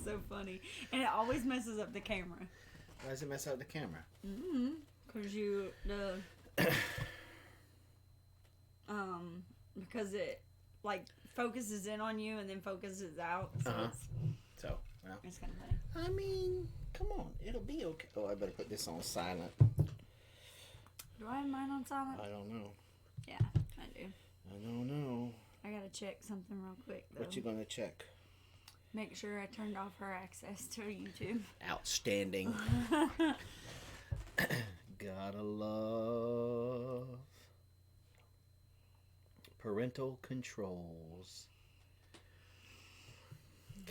so funny. And it always messes up the camera. Why does it mess up the camera? Because because it like focuses in on you and then focuses out. So it's kind of funny. I mean, come on, it'll be okay. Oh, I better put this on silent. Do I have mine on silent? I don't know. Yeah, I do. I don't know. I gotta check something real quick though. What you gonna check? Make sure I turned off her access to YouTube. Outstanding. Gotta love parental controls.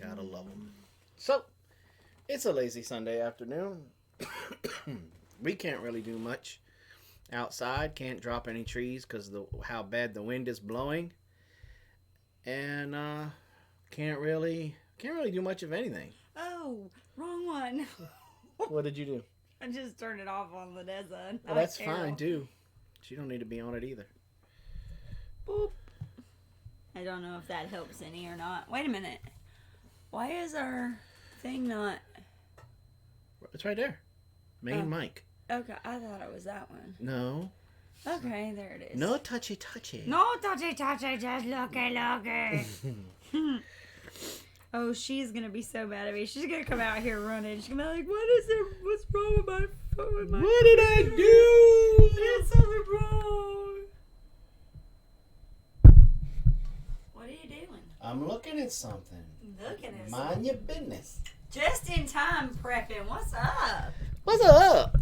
Gotta love them. So, it's a lazy Sunday afternoon. We can't really do much outside. Can't drop any trees because how bad the wind is blowing. And can't really do much of anything. Oh, wrong one. What did you do? I just turned it off on Ladeza. Well, that's fine too. She don't need to be on it either. Boop. I don't know if that helps any or not. Wait a minute. Why is our thing not... It's right there. Main mic. Okay, I thought it was that one. No. Okay, there it is. No touchy. No touchy, just looky. Oh, she's gonna be so mad at me. She's gonna come out here running. She's gonna be like, "What is it? What's wrong with my phone? What did I do? I did something wrong." What are you doing? I'm looking at something. Looking at Mind something. your business. Just in time prepping. What's up? What's up?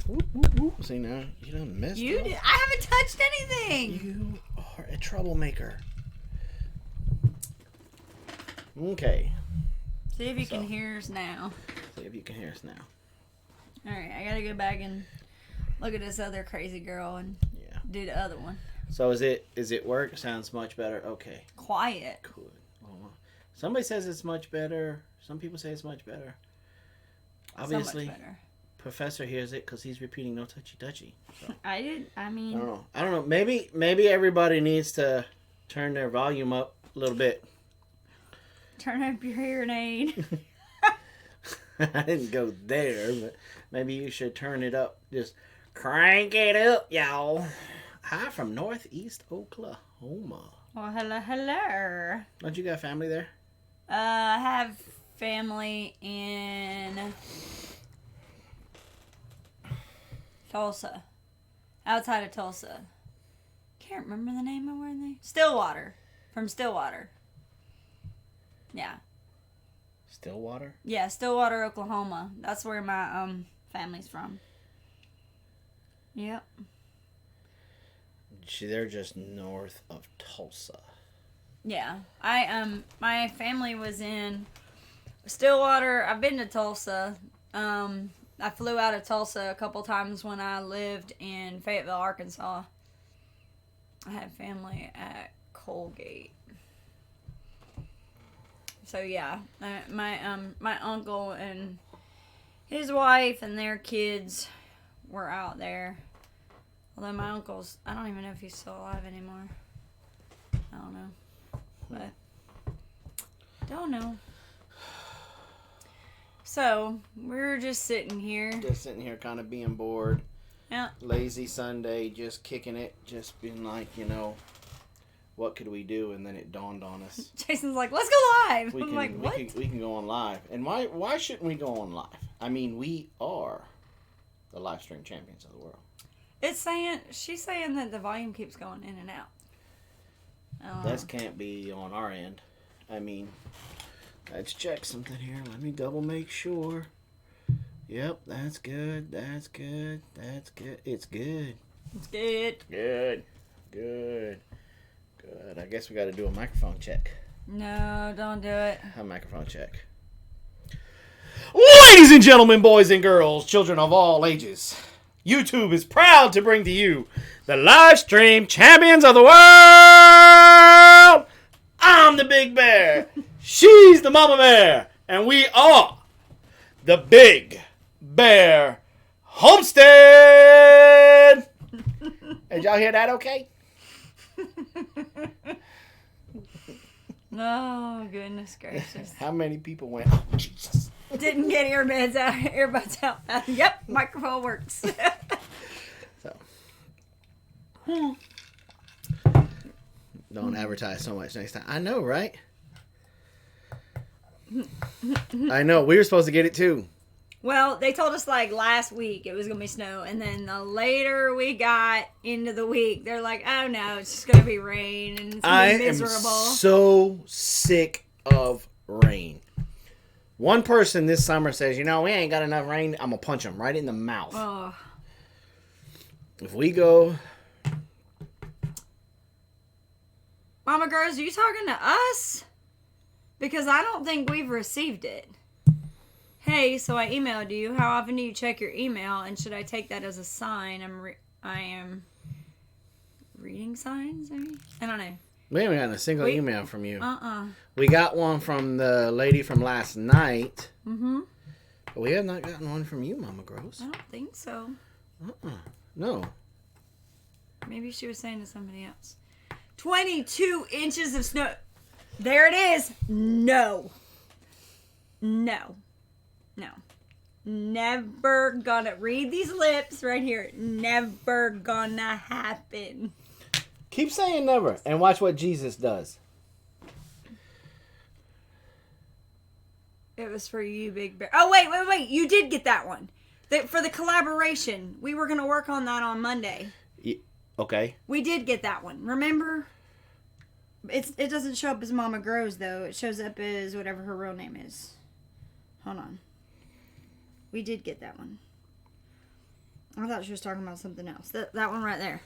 Whoop. See now, you done messed You up. did. I haven't touched anything. You are a troublemaker. Okay. See if you can hear us now. See if you can hear us now. All right, I gotta go back and look at this other crazy girl and do the other one. So is it work? Sounds much better. Okay. Quiet. Good. Well, somebody says it's much better. Some people say it's much better. Obviously, so much better. Professor hears it because he's repeating no touchy. So. I don't know. Maybe everybody needs to turn their volume up a little bit. Turn up your hearing aid. I didn't go there, but maybe you should turn it up. Just crank it up, y'all. Hi from Northeast Oklahoma. Well, hello. Don't you got family there? I have family in Tulsa. Outside of Tulsa. Can't remember the name of where they... Stillwater. From Stillwater. Yeah. Stillwater? Yeah, Stillwater, Oklahoma. That's where my family's from. Yep. They're just north of Tulsa. Yeah. My family was in Stillwater. I've been to Tulsa. I flew out of Tulsa a couple times when I lived in Fayetteville, Arkansas. I had family at Colgate. So yeah, my uncle and his wife and their kids were out there. Although my uncle's, I don't even know if he's still alive anymore. I don't know, but don't know. So we're just sitting here. Just sitting here, kind of being bored. Yeah. Lazy Sunday, just kicking it, just being like, what could we do? And then it dawned on us. Jason's like, let's go live. I'm like, what? We can go on live. And why shouldn't we go on live? I mean, we are the live stream champions of the world. She's saying that the volume keeps going in and out. That can't be on our end. I mean, let's check something here. Let me double make sure. Yep, that's good. It's good. It's good. Good. I guess we got to do a microphone check. No, don't do it. A microphone check. Ladies and gentlemen, boys and girls, children of all ages, YouTube is proud to bring to you the live stream champions of the world. I'm the Big Bear. She's the Mama Bear. And we are the Big Bear Homestead. Did y'all hear that okay? Oh, goodness gracious. How many people went, oh, Jesus. Didn't get earbuds out. Yep, microphone works. So. Don't advertise so much next time. I know, right? I know. We were supposed to get it too. Well, they told us like last week it was going to be snow. And then the later we got into the week, they're like, oh no, it's just going to be rain. And it's going to be miserable. I am so sick of rain. One person this summer says, we ain't got enough rain. I'm going to punch him right in the mouth. Oh. If we go... Mama Girls, are you talking to us? Because I don't think we've received it. Hey, so I emailed you. How often do you check your email? And should I take that as a sign? I am reading signs, maybe? I don't know. We haven't gotten a single email from you. Uh-uh. We got one from the lady from last night. Mm-hmm. But we have not gotten one from you, Mama Gross. I don't think so. No. Maybe she was saying to somebody else. 22 inches of snow. There it is. No. Never gonna read these lips right here. Never gonna happen. Keep saying never and watch what Jesus does. It was for you, Big Bear. Oh, wait. You did get that one. For the collaboration. We were gonna work on that on Monday. Okay. We did get that one. Remember? It doesn't show up as Mama Grows, though. It shows up as whatever her real name is. Hold on. We did get that one. I thought she was talking about something else. That one right there.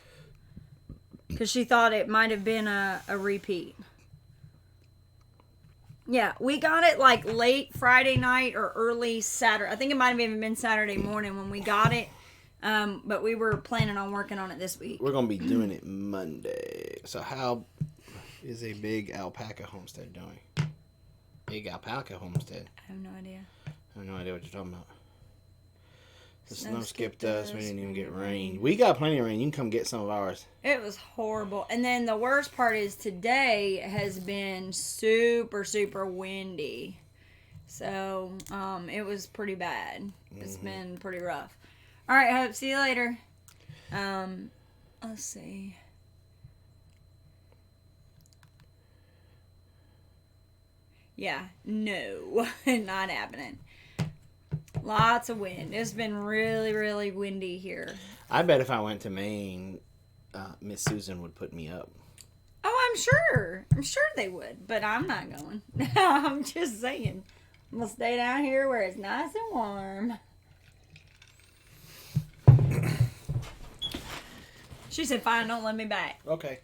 Because she thought it might have been a repeat. Yeah, we got it like late Friday night or early Saturday. I think it might have even been Saturday morning when we got it. But we were planning on working on it this week. We're going to be doing it Monday. So how is a Big Alpaca Homestead doing? Big Alpaca Homestead. I have no idea. I have no idea what you're talking about. The snow skipped us. We didn't even get rain. We got plenty of rain. You can come get some of ours. It was horrible. And then the worst part is today has been super, super windy. So, it was pretty bad. It's been pretty rough. All right, Hope. See you later. Let's see. Yeah, no, not happening. Lots of wind. It's been really, really windy here. I bet if I went to Maine, Miss Susan would put me up. Oh, I'm sure. I'm sure they would, but I'm not going. I'm just saying. I'm going to stay down here where it's nice and warm. She said, fine, don't let me back. Okay.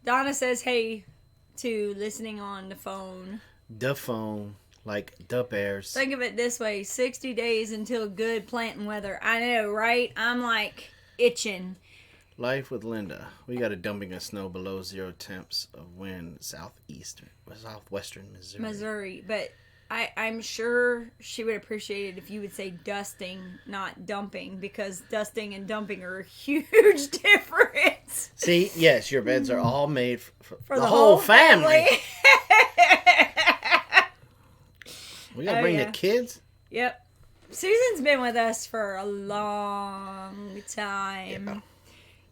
Donna says, hey, to listening on the phone. The phone, like the bears. Think of it this way, 60 days until good planting weather. I know, right? I'm like itching. Life with Linda. We got a dumping of snow below 0 temps of wind southwestern Missouri. But I'm sure she would appreciate it if you would say dusting, not dumping, because dusting and dumping are a huge difference. See, yes, your beds are all made for the whole family. We gotta bring the kids. Yep. Susan's been with us for a long time. Yeah.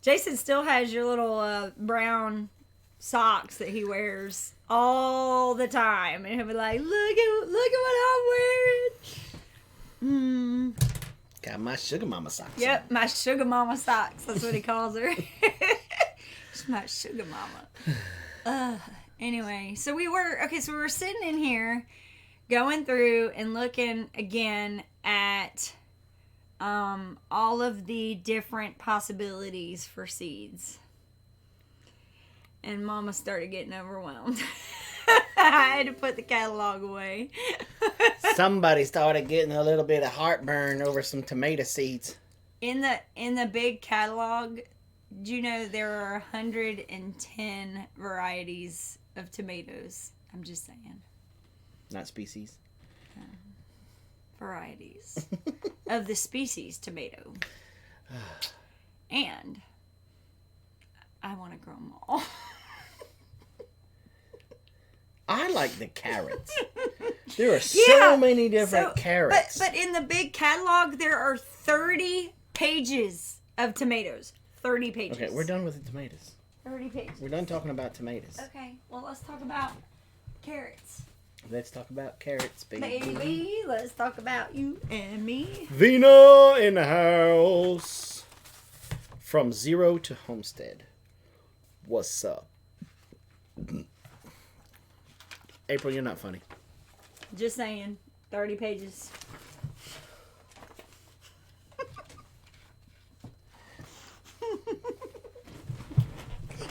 Jason still has your little brown socks that he wears all the time, and he'll be like, "Look at what I'm wearing." Got my sugar mama socks. Yep, my sugar mama socks. That's what he calls her. She's my sugar mama. Anyway, so we were sitting in here, going through and looking again at all of the different possibilities for seeds. And Mama started getting overwhelmed. I had to put the catalog away. Somebody started getting a little bit of heartburn over some tomato seeds. In the big catalog, do you know there are 110 varieties of tomatoes? I'm just saying. Not species. Varieties of the species tomato. And I want to grow them all. I like the carrots. There are so many different carrots. But in the big catalog, there are 30 pages of tomatoes. 30 pages. Okay, we're done with the tomatoes. 30 pages. We're done talking about tomatoes. Okay, well, let's talk about carrots. Let's talk about carrots, baby. Baby, let's talk about you and me. Vina in the house. From Zero to Homestead. What's up? April, you're not funny. Just saying. 30 pages.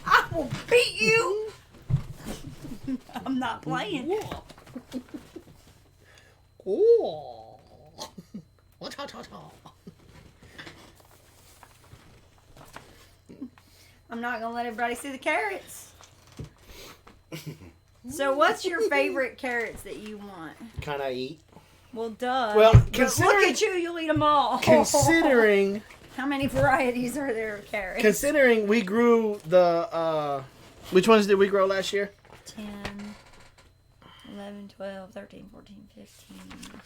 I will beat you. I'm not playing. Oh. I'm not going to let everybody see the carrots. So what's your favorite carrots that you want? Can I eat? Well, duh. Well, But considering... look at you. You'll eat them all. Considering... How many varieties are there of carrots? Considering we grew the... which ones did we grow last year? 10, 11, 12, 13, 14, 15, 16, 17, 18,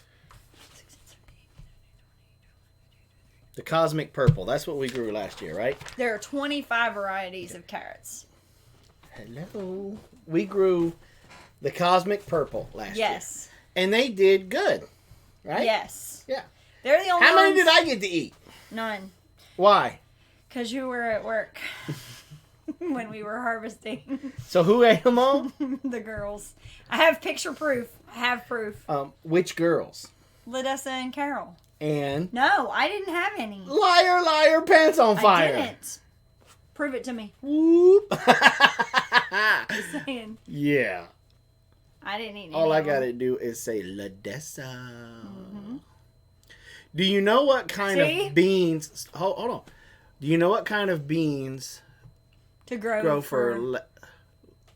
The Cosmic Purple. That's what we grew last year, right? There are 25 varieties of carrots. Hello. We grew the Cosmic Purple last year. Yes. And they did good, right? Yes. Yeah. They're the only How many ones... did I get to eat? None. Why? Because you were at work when we were harvesting. So who ate them all? The girls. I have picture proof. I have proof. Which girls? Lidessa and Carol. And? No, I didn't have any. Liar, liar, pants on fire. I didn't. Prove it to me. Whoop. Just saying. Yeah. I didn't eat any. All I gotta do is say Lidessa. Mm-hmm. Do you know what kind of beans... Hold on. Do you know what kind of beans... To grow for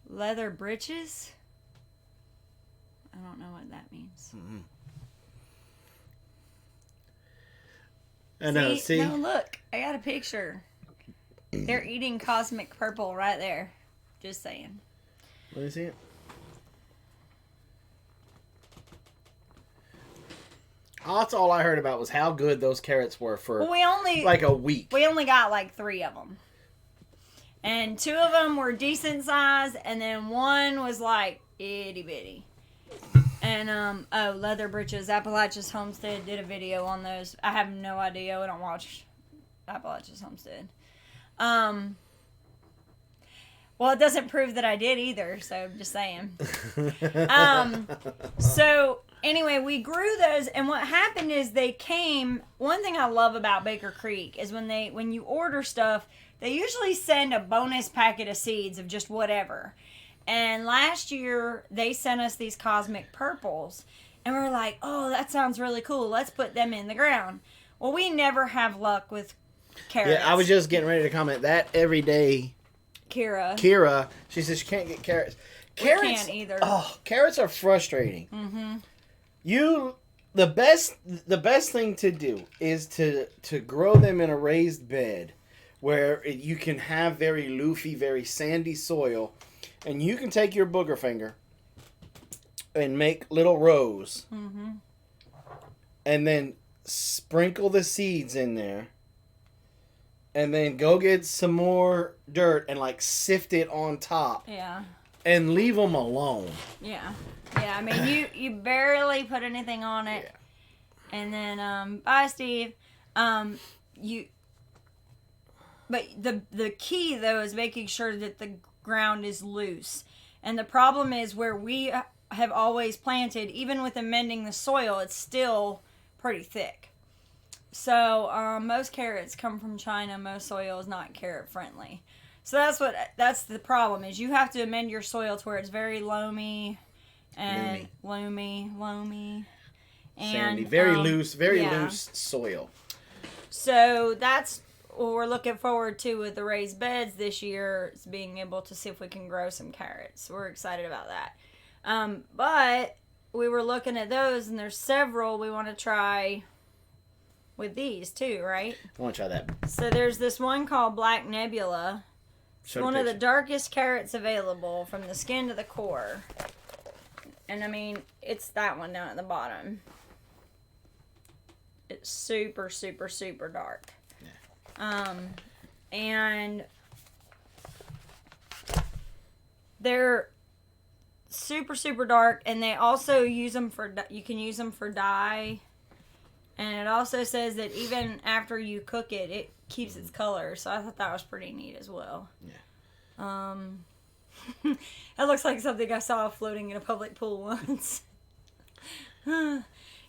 leather breeches? I don't know what that means. Mm-hmm. I know, see? No, look. I got a picture. They're eating Cosmic Purple right there. Just saying. Let me see it. That's all I heard about was how good those carrots were for like a week. We only got like 3 of them. And 2 of them were decent size, and then one was like itty bitty. And leather breeches. Appalachia's Homestead did a video on those. I have no idea. I don't watch Appalachia's Homestead. Well, it doesn't prove that I did either, so I'm just saying. So anyway, we grew those, and what happened is they came. One thing I love about Baker Creek is when you order stuff, they usually send a bonus packet of seeds of just whatever. And last year, they sent us these Cosmic Purples. And we were like, oh, that sounds really cool. Let's put them in the ground. Well, we never have luck with carrots. Yeah, I was just getting ready to comment that every day. Kira, she says she can't get carrots. Carrots we can't either. Oh, carrots are frustrating. Mm-hmm. The best thing to do is to grow them in a raised bed where you can have very loofy, very sandy soil. And you can take your booger finger and make little rows. Mm-hmm. And then sprinkle the seeds in there. And then go get some more dirt and like sift it on top. Yeah. And leave them alone. Yeah. Yeah, I mean, you barely put anything on it. Yeah. And then, bye, Steve. But the key, though, is making sure that the ground is loose. And the problem is where we have always planted, even with amending the soil, it's still pretty thick. So most carrots come from China. Most soil is not carrot friendly. So that's the problem is you have to amend your soil to where it's very loamy and loamy and sandy, very loose soil. So that's what we're looking forward to with the raised beds this year, is being able to see if we can grow some carrots. We're excited about that. But we were looking at those, and there's several we want to try with these too, right? I want to try that. So there's this one called Black Nebula. It's one of the darkest carrots available, from the skin to the core. And I mean, it's that one down at the bottom. It's super, super, super dark. Yeah. And they're super, super dark, and they also use them for, you can use them for dye. And it also says that even after you cook it, it keeps its color. So I thought that was pretty neat as well. Yeah. It looks like something I saw floating in a public pool once.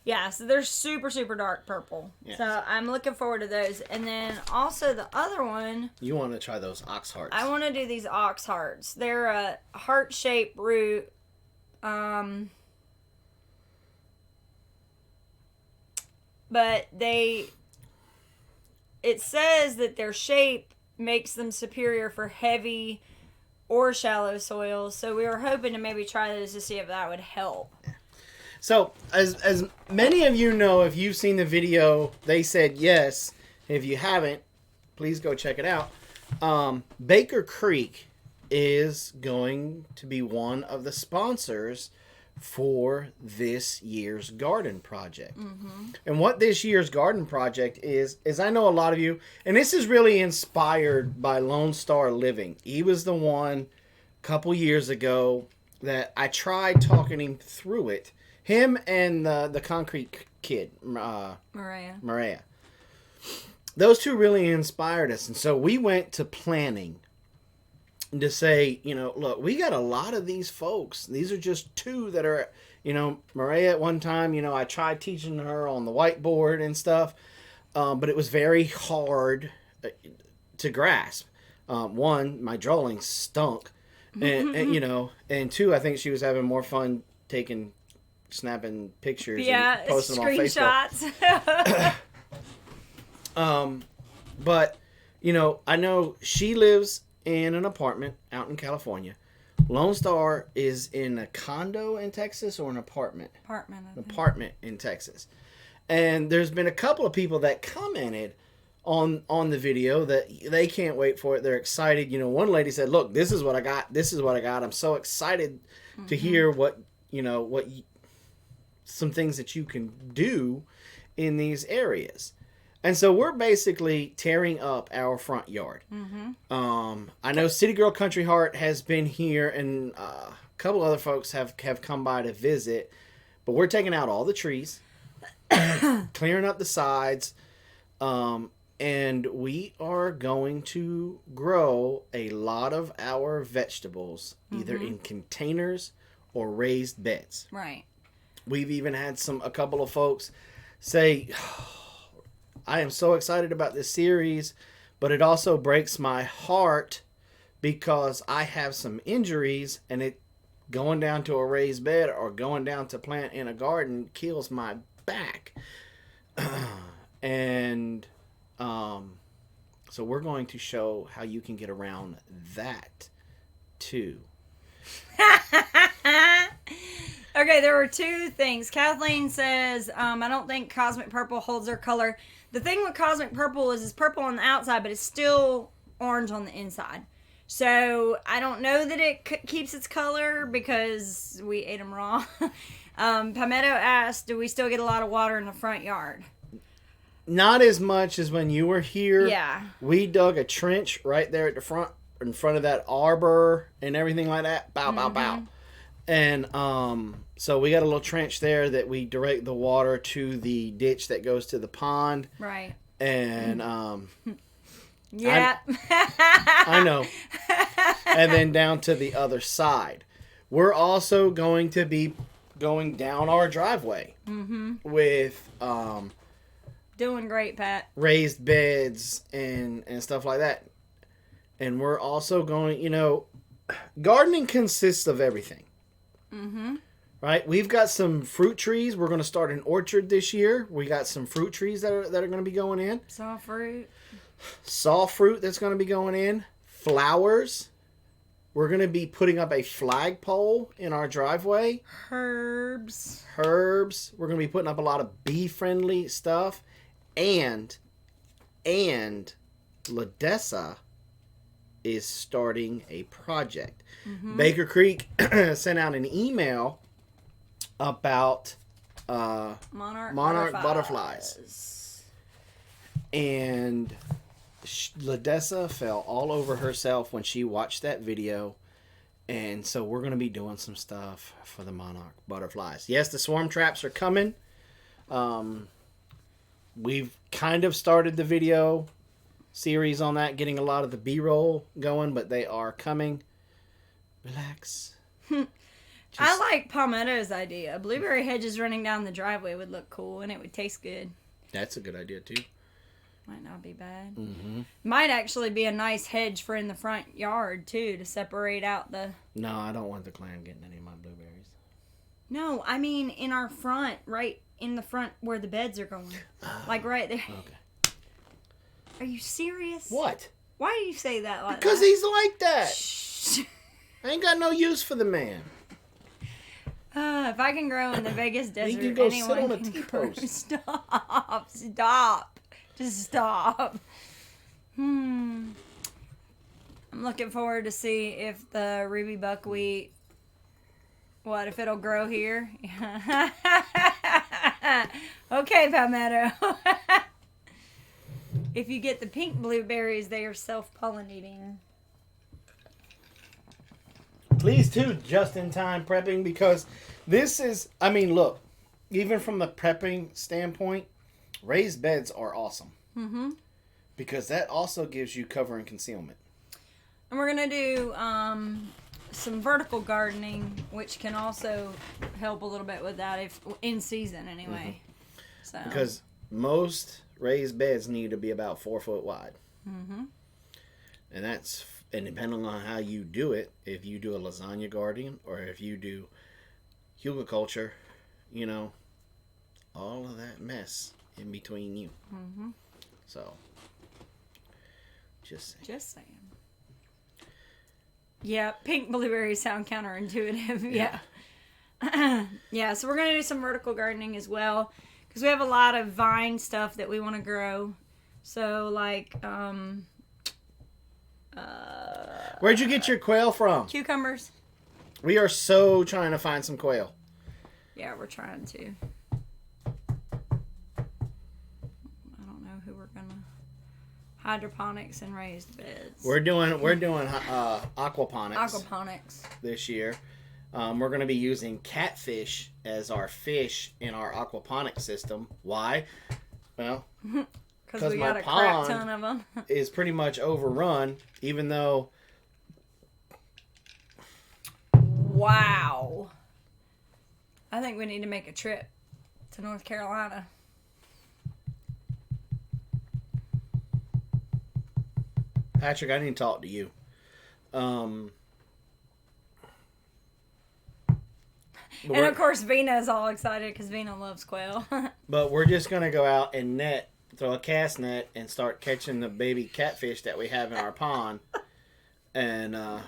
Yeah, so they're super, super dark purple. Yes. So I'm looking forward to those. And then also the other one. You want to try those ox hearts. I want to do these ox hearts. They're a heart-shaped root. But it says that their shape makes them superior for heavy or shallow soils. So we were hoping to maybe try those to see if that would help. So, as many of you know, if you've seen the video, they said yes. If you haven't, please go check it out. Baker Creek is going to be one of the sponsors for this year's garden project. Mm-hmm. And what this year's garden project is I know a lot of you, and this is really inspired by Lone Star Living. He was the one a couple years ago that I tried talking him through it. Him and the concrete kid, Maria. Those two really inspired us. And so we went to planning to say, look, we got a lot of these folks. These are just two that are, Maria at one time, I tried teaching her on the whiteboard and stuff. But it was very hard to grasp. One, my drawing stunk. And two, I think she was having more fun snapping pictures and posting them on Facebook. But, I know she lives in an apartment out in California. Lone Star is in a condo in Texas or an apartment? Apartment in Texas. And there's been a couple of people that commented on the video that they can't wait for it. They're excited. One lady said, look, this is what I got. This is what I got. I'm so excited to hear some things that you can do in these areas. And so we're basically tearing up our front yard. Mm-hmm. I know City Girl Country Heart has been here, and a couple other folks have come by to visit. But we're taking out all the trees, clearing up the sides, and we are going to grow a lot of our vegetables, either in containers or raised beds. Right. We've even had a couple of folks say, I am so excited about this series, but it also breaks my heart because I have some injuries, and it going down to a raised bed or going down to plant in a garden kills my back. And so we're going to show how you can get around that too. Okay, there were two things. Kathleen says, I don't think Cosmic Purple holds their color. The thing with Cosmic Purple is it's purple on the outside, but it's still orange on the inside. So I don't know that it keeps its color because we ate them raw. Palmetto asked, do we still get a lot of water in the front yard? Not as much as when you were here. Yeah. We dug a trench right there at the front, in front of that arbor and everything like that. Bow, bow, bow. And so we got a little trench there that we direct the water to the ditch that goes to the pond. Right. And yeah. I know. And then down to the other side. We're also going to be going down our driveway with doing great, Pat. Raised beds and stuff like that. And we're also going, gardening consists of everything. Mm-hmm. Right? We've got some fruit trees. We're going to start an orchard this year. We got some fruit trees that are going to be going in. Saw fruit that's going to be going in. Flowers. We're going to be putting up a flagpole in our driveway. Herbs. We're going to be putting up a lot of bee-friendly stuff. And LaDessa is starting a project. Mm-hmm. Baker Creek sent out an email about monarch butterflies. And Ladessa fell all over herself when she watched that video. And so we're going to be doing some stuff for the monarch butterflies. Yes, the swarm traps are coming. We've kind of started the video series on that, getting a lot of the B-roll going, but they are coming. Relax. I like Palmetto's idea. Blueberry hedges running down the driveway would look cool, and it would taste good. That's a good idea, too. Might not be bad. Mm-hmm. Might actually be a nice hedge for in the front yard, too, to separate out the... No, I don't want the clan getting any of my blueberries. No, I mean in our front, right in the front where the beds are going. Like right there. Okay. Are you serious? What? Why do you say that like because that? he's like that. Shh. I ain't got no use for the man. If I can grow in the Vegas desert, He can go anyone sit on a can T-post. grow. Stop. Just stop. I'm looking forward to see if the ruby buckwheat, if it'll grow here. Okay, Palmetto. If you get the pink blueberries, they are self-pollinating. Please, too, just-in-time prepping, because this is, look, even from the prepping standpoint, raised beds are awesome. Mm-hmm. Because that also gives you cover and concealment. And we're going to do some vertical gardening, which can also help a little bit with that, if in season anyway. Mm-hmm. So. Because most raised beds need to be about 4 foot wide. Mm-hmm. And depending on how you do it, if you do a lasagna garden or if you do hugelkultur, all of that mess in between you. Mm-hmm. So, just saying. Just saying. Yeah, pink blueberries sound counterintuitive. Yeah. Yeah, so we're going to do some vertical gardening as well, because we have a lot of vine stuff that we want to grow. So, like, where'd you get your quail from? Cucumbers. We are so trying to find some quail. Yeah, we're trying to. I don't know who we're gonna hydroponics and raised beds. We're doing aquaponics. Aquaponics this year. We're going to be using catfish as our fish in our aquaponics system. Why? Well, because we got a crap ton of them. Is pretty much overrun, even though. Wow. I think we need to make a trip to North Carolina. Patrick, I need to talk to you. And of course, Vina is all excited because Vina loves quail. But we're just going to go out and throw a cast net and start catching the baby catfish that we have in our pond. And, I'm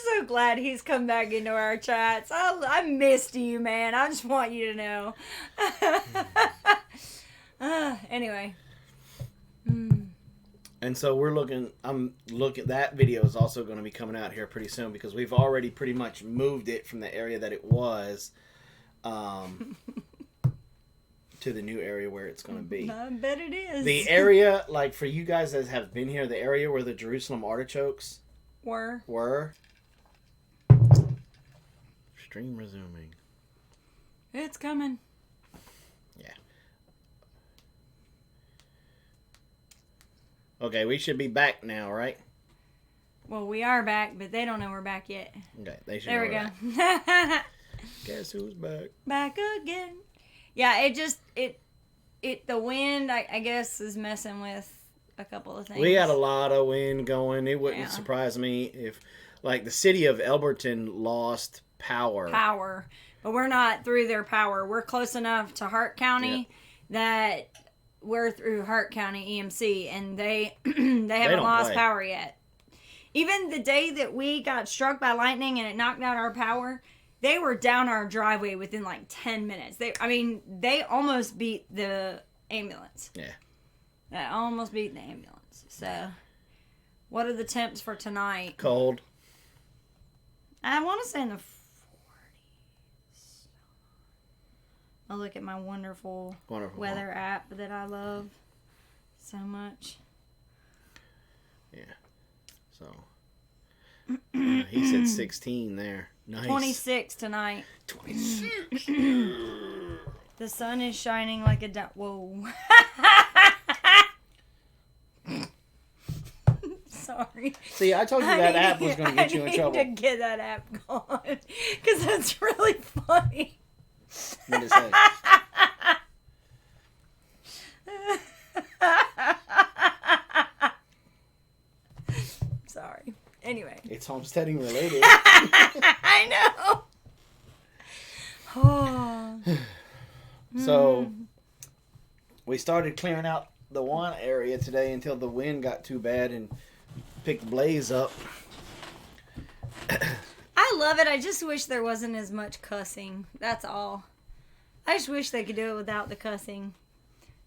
so glad he's come back into our chats. I missed you, man. I just want you to know. Anyway. And so that video is also going to be coming out here pretty soon, because we've already pretty much moved it from the area that it was to the new area where it's going to be. I bet it is. The area, like for you guys that have been here, the area where the Jerusalem artichokes were. Stream resuming. It's coming. Yeah. Okay, we should be back now, right? Well, we are back, but they don't know we're back yet. Okay, they should. There we go. Guess who's back? Back again. Yeah, the wind, I guess, is messing with a couple of things. We had a lot of wind going. It wouldn't surprise me if, like, the city of Elberton lost power. But we're not through their power. We're close enough to Hart County that we're through Hart County EMC, and they haven't lost power yet. Even the day that we got struck by lightning and it knocked out our power, they were down our driveway within like 10 minutes. They almost beat the ambulance. Yeah. That almost beat the ambulance. So, what are the temps for tonight? Cold. I want to say in the 40s. I'll look at my wonderful weather app that I love so much. Yeah. So, he said 16 there. Nice. 26 tonight. 26. The sun is shining like a whoa. Sorry. See, I told you that app was going to get you in trouble. I need to get that app gone because that's really funny. What did it say? Sorry. Anyway. It's homesteading related. I know. Oh. So, we started clearing out the one area today until the wind got too bad and picked Blaze up. I love it. I just wish there wasn't as much cussing. That's all. I just wish they could do it without the cussing.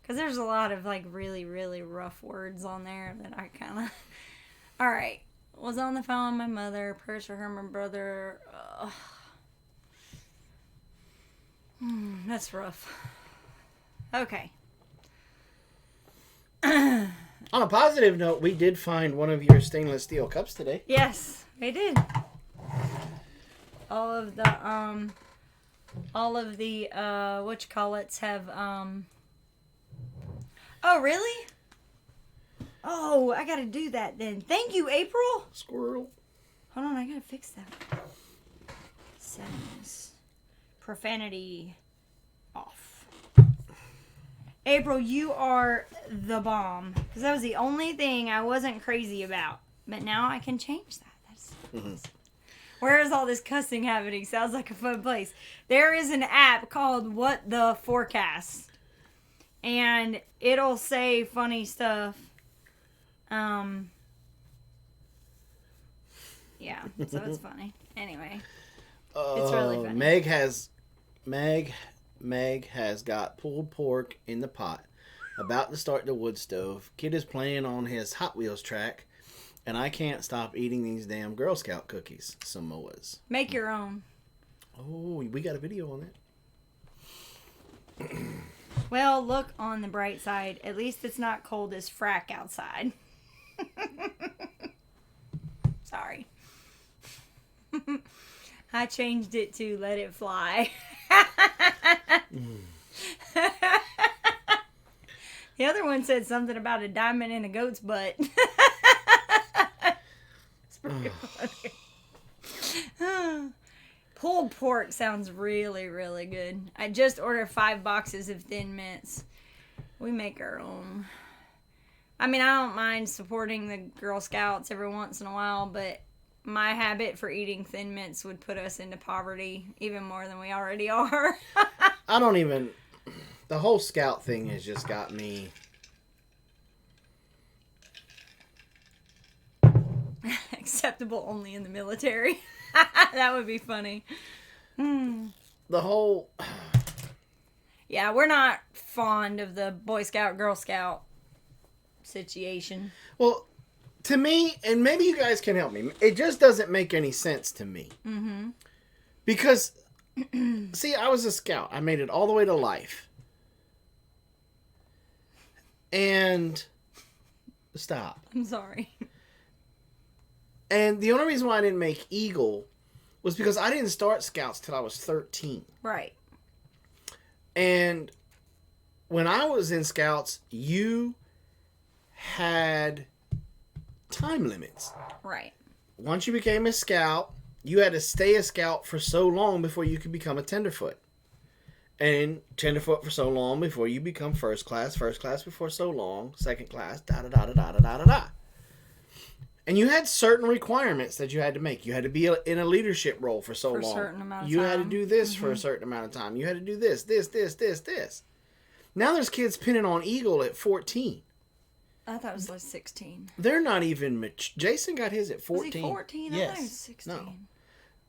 Because there's a lot of, like, really, really rough words on there that I kind of... Alright. Was on the phone with my mother. Prayers for her and my brother. That's rough. Okay. On a positive note, we did find one of your stainless steel cups today. Yes, we did. All of the whatchamacallits have, Oh, really? Oh, I gotta do that then. Thank you, April. Squirrel. Hold on, I gotta fix that. Settings. Profanity off. April, you are the bomb. Because that was the only thing I wasn't crazy about. But now I can change that. That's Where is all this cussing happening? Sounds like a fun place. There is an app called What the Forecast. And it'll say funny stuff. Yeah, so it's funny. Anyway. It's really funny. Meg has got pulled pork in the pot, about to start the wood stove. Kid is playing on his Hot Wheels track, and I can't stop eating these damn Girl Scout cookies, Samoas. Make your own. Oh, we got a video on that. Well, look on the bright side. At least it's not cold as frack outside. Sorry. I changed it to let it fly. The other one said something about a diamond in a goat's butt. It's pretty funny. Pulled pork sounds really, really good. I just ordered 5 boxes of Thin Mints. We make our own. I mean, I don't mind supporting the Girl Scouts every once in a while, but my habit for eating Thin Mints would put us into poverty even more than we already are. I don't even... The whole Scout thing has just got me... Acceptable only in the military. That would be funny. The whole... Yeah, we're not fond of the Boy Scout, Girl Scout situation. Well, to me, and maybe you guys can help me, it just doesn't make any sense to me. Mm-hmm. Because, see, I was a Scout. I made it all the way to life. And... Stop. I'm sorry. And the only reason why I didn't make Eagle was because I didn't start Scouts till I was 13. Right. And when I was in Scouts, you had time limits. Right. Once you became a Scout, you had to stay a Scout for so long before you could become a Tenderfoot. And Tenderfoot for so long before you become first class before so long, second class, da-da-da-da-da-da-da-da. And you had certain requirements that you had to make. You had to be in a leadership role for so long. For a certain amount of you time. You had to do this for a certain amount of time. You had to do this. Now there's kids pinning on Eagle at 14. I thought it was like 16. They're not even mature. Jason got his at 14. Was he 14? Yes. I thought he was 16. No.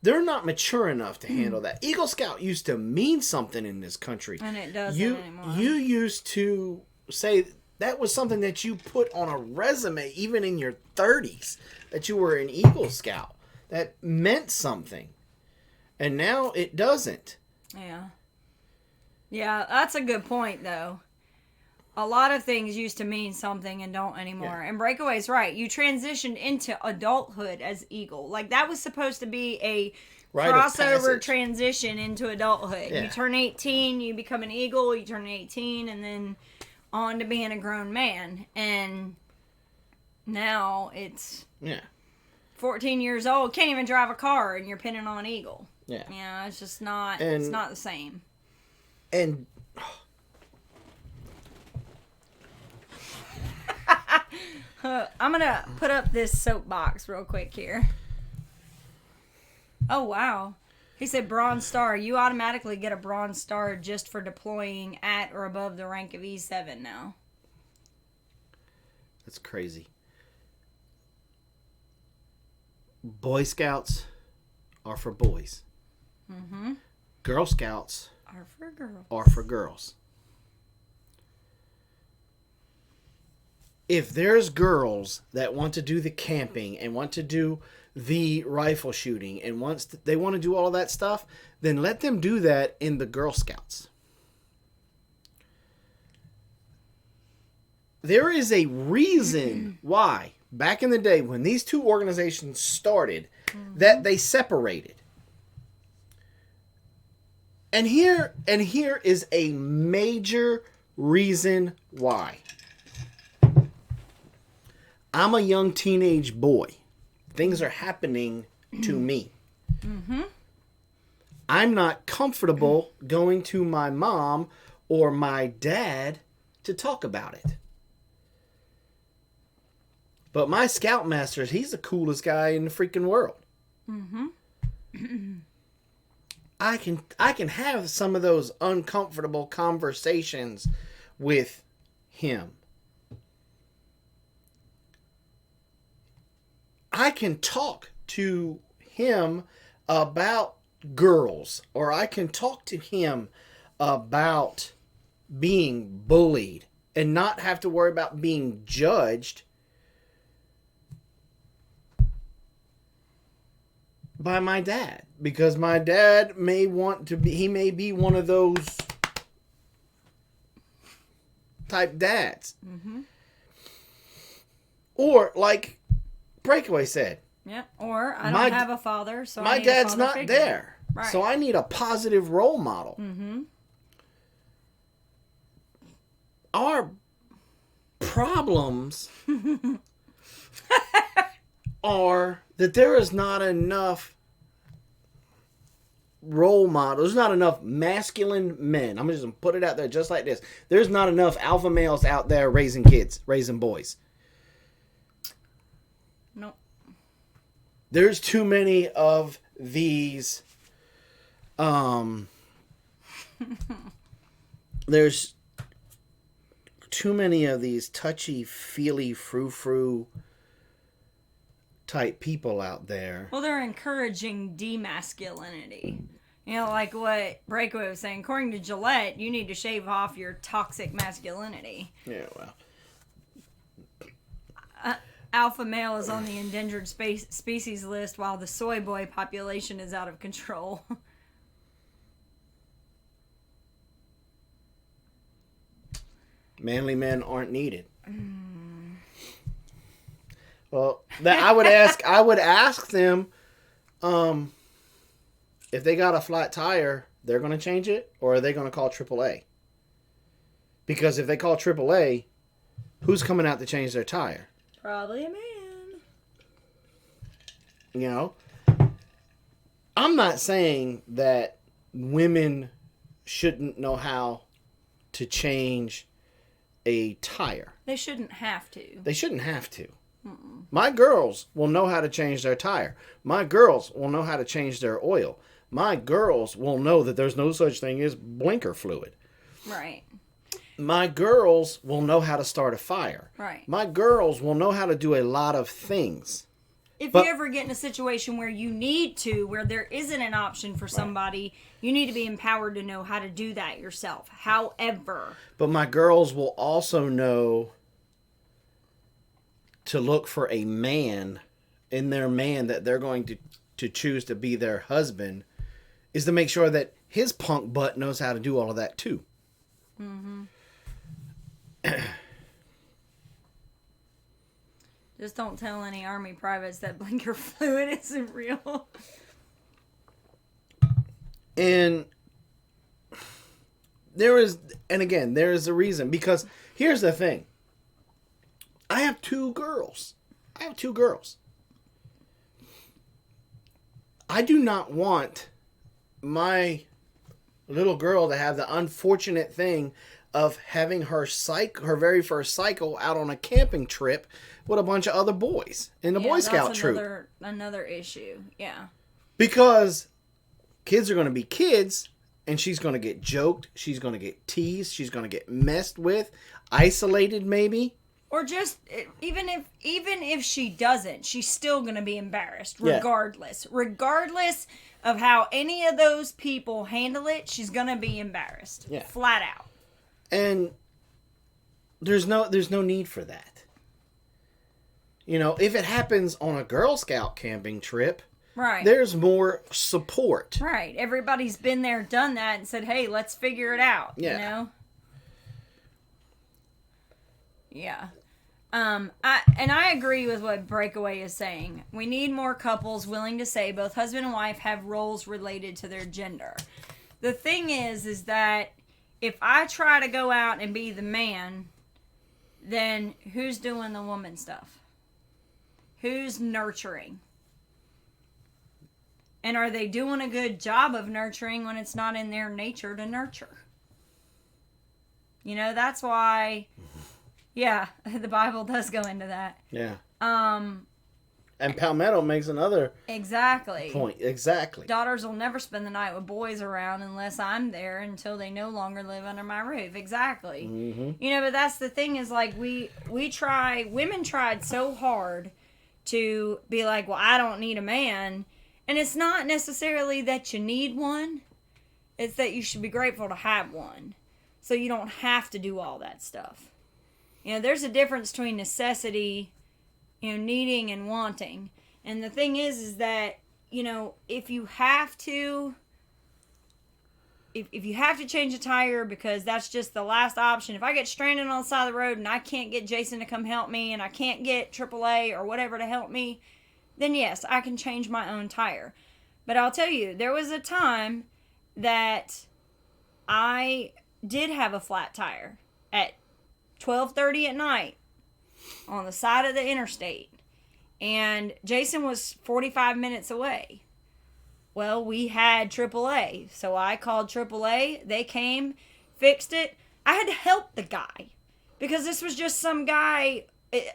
they're not mature enough to handle that. Eagle Scout used to mean something in this country. And it doesn't anymore. You used to say that was something that you put on a resume, even in your 30s, that you were an Eagle Scout. That meant something. And now it doesn't. Yeah. Yeah, that's a good point, though. A lot of things used to mean something and don't anymore. Yeah. And Breakaway's right. You transitioned into adulthood as Eagle. Like, that was supposed to be a crossover transition into adulthood. Yeah. You turn 18, you become an Eagle, you turn 18, and then on to being a grown man. And now it's 14 years old, can't even drive a car, and you're pinning on Eagle. Yeah. Yeah, it's just not, it's not the same. And... I'm going to put up this soapbox real quick here. Oh, wow. He said Bronze Star. You automatically get a Bronze Star just for deploying at or above the rank of E7 now. That's crazy. Boy Scouts are for boys. Mm-hmm. Girl Scouts are for girls. Are for girls. If there's girls that want to do the camping and want to do the rifle shooting and they want to do all of that stuff, then let them do that in the Girl Scouts. There is a reason why, back in the day when these two organizations started, that they separated. And here is a major reason why. I'm a young teenage boy. Things are happening to me. Mm-hmm. I'm not comfortable going to my mom or my dad to talk about it. But my scoutmaster, he's the coolest guy in the freaking world. Mm-hmm. I can have some of those uncomfortable conversations with him. I can talk to him about girls, or I can talk to him about being bullied and not have to worry about being judged by my dad, because my dad may be one of those type dads. Mm-hmm. Or like Breakaway said. Yeah. Or I don't have a father, so my dad's not figure. There. Right. So I need a positive role model. Mm-hmm. Our problems are that there is not enough role models. There's not enough masculine men. I'm just going to put it out there just like this. There's not enough alpha males out there raising kids, raising boys. Nope. There's too many of these. There's too many of these touchy-feely, frou-frou type people out there. Well, they're encouraging demasculinity. You know, like what Breakaway was saying. According to Gillette, you need to shave off your toxic masculinity. Yeah, well. Alpha male is on the endangered species list, while the soy boy population is out of control. Manly men aren't needed. Well, I would ask them, if they got a flat tire, they're going to change it, or are they going to call AAA? Because if they call AAA, who's coming out to change their tire? Probably a man. You know, I'm not saying that women shouldn't know how to change a tire. They shouldn't have to. They shouldn't have to. Mm-mm. My girls will know how to change their tire. My girls will know how to change their oil. My girls will know that there's no such thing as blinker fluid. Right. My girls will know how to start a fire. Right. My girls will know how to do a lot of things. If you ever get in a situation where you need to, where there isn't an option for somebody, you need to be empowered to know how to do that yourself. However. But my girls will also know to look for a man in their man that they're going to choose to be their husband, is to make sure that his punk butt knows how to do all of that too. Mm-hmm. Just don't tell any Army privates that blinker fluid isn't real. And there is a reason. Because here's the thing. I have two girls. I do not want my little girl to have the unfortunate thing of having her very first cycle out on a camping trip with a bunch of other boys in the Boy Scout troop. Another issue, yeah. Because kids are going to be kids, and she's going to get joked, she's going to get teased, she's going to get messed with, isolated maybe. Or just, even if she doesn't, she's still going to be embarrassed, regardless. Yeah. Regardless of how any of those people handle it, she's going to be embarrassed. Yeah. Flat out. And there's no need for that. You know, if it happens on a Girl Scout camping trip, right, there's more support. Right. Everybody's been there, done that, and said, hey, let's figure it out. Yeah. You know? Yeah. I agree with what Breakaway is saying. We need more couples willing to say both husband and wife have roles related to their gender. The thing is that if I try to go out and be the man, then who's doing the woman stuff? Who's nurturing? And are they doing a good job of nurturing when it's not in their nature to nurture? You know, that's why, yeah, the Bible does go into that. Yeah. And Palmetto makes another point. Exactly. Daughters will never spend the night with boys around unless I'm there until they no longer live under my roof. Exactly. Mm-hmm. You know, but that's the thing is like women tried so hard to be like, well, I don't need a man. And it's not necessarily that you need one. It's that you should be grateful to have one. So you don't have to do all that stuff. You know, there's a difference between necessity, you know, needing and wanting. And the thing is that, you know, if you have to change a tire because that's just the last option. If I get stranded on the side of the road and I can't get Jason to come help me and I can't get AAA or whatever to help me, then yes, I can change my own tire. But I'll tell you, there was a time that I did have a flat tire at 12:30 at night on the side of the interstate. And Jason was 45 minutes away. Well, we had AAA. So I called AAA. They came, fixed it. I had to help the guy. Because this was just some guy.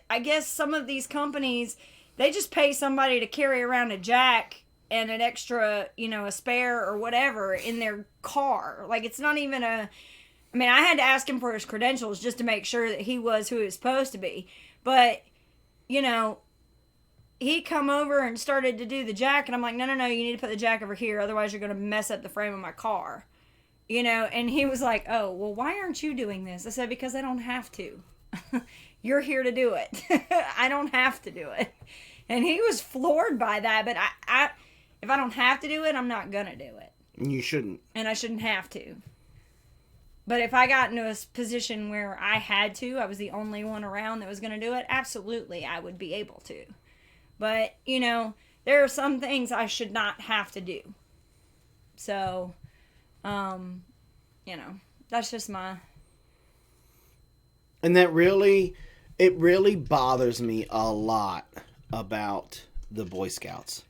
I guess some of these companies, they just pay somebody to carry around a jack and an extra, you know, a spare or whatever in their car. Like, it's not even a... I mean, I had to ask him for his credentials just to make sure that he was who he was supposed to be. But, you know, he come over and started to do the jack, and I'm like, no, you need to put the jack over here, otherwise you're going to mess up the frame of my car. You know, and he was like, oh, well, why aren't you doing this? I said, because I don't have to. You're here to do it. I don't have to do it. And he was floored by that, but I if I don't have to do it, I'm not going to do it. You shouldn't. And I shouldn't have to. But if I got into a position where I had to, I was the only one around that was going to do it, absolutely, I would be able to. But, you know, there are some things I should not have to do. So, you know, that's just my... And it really bothers me a lot about the Boy Scouts.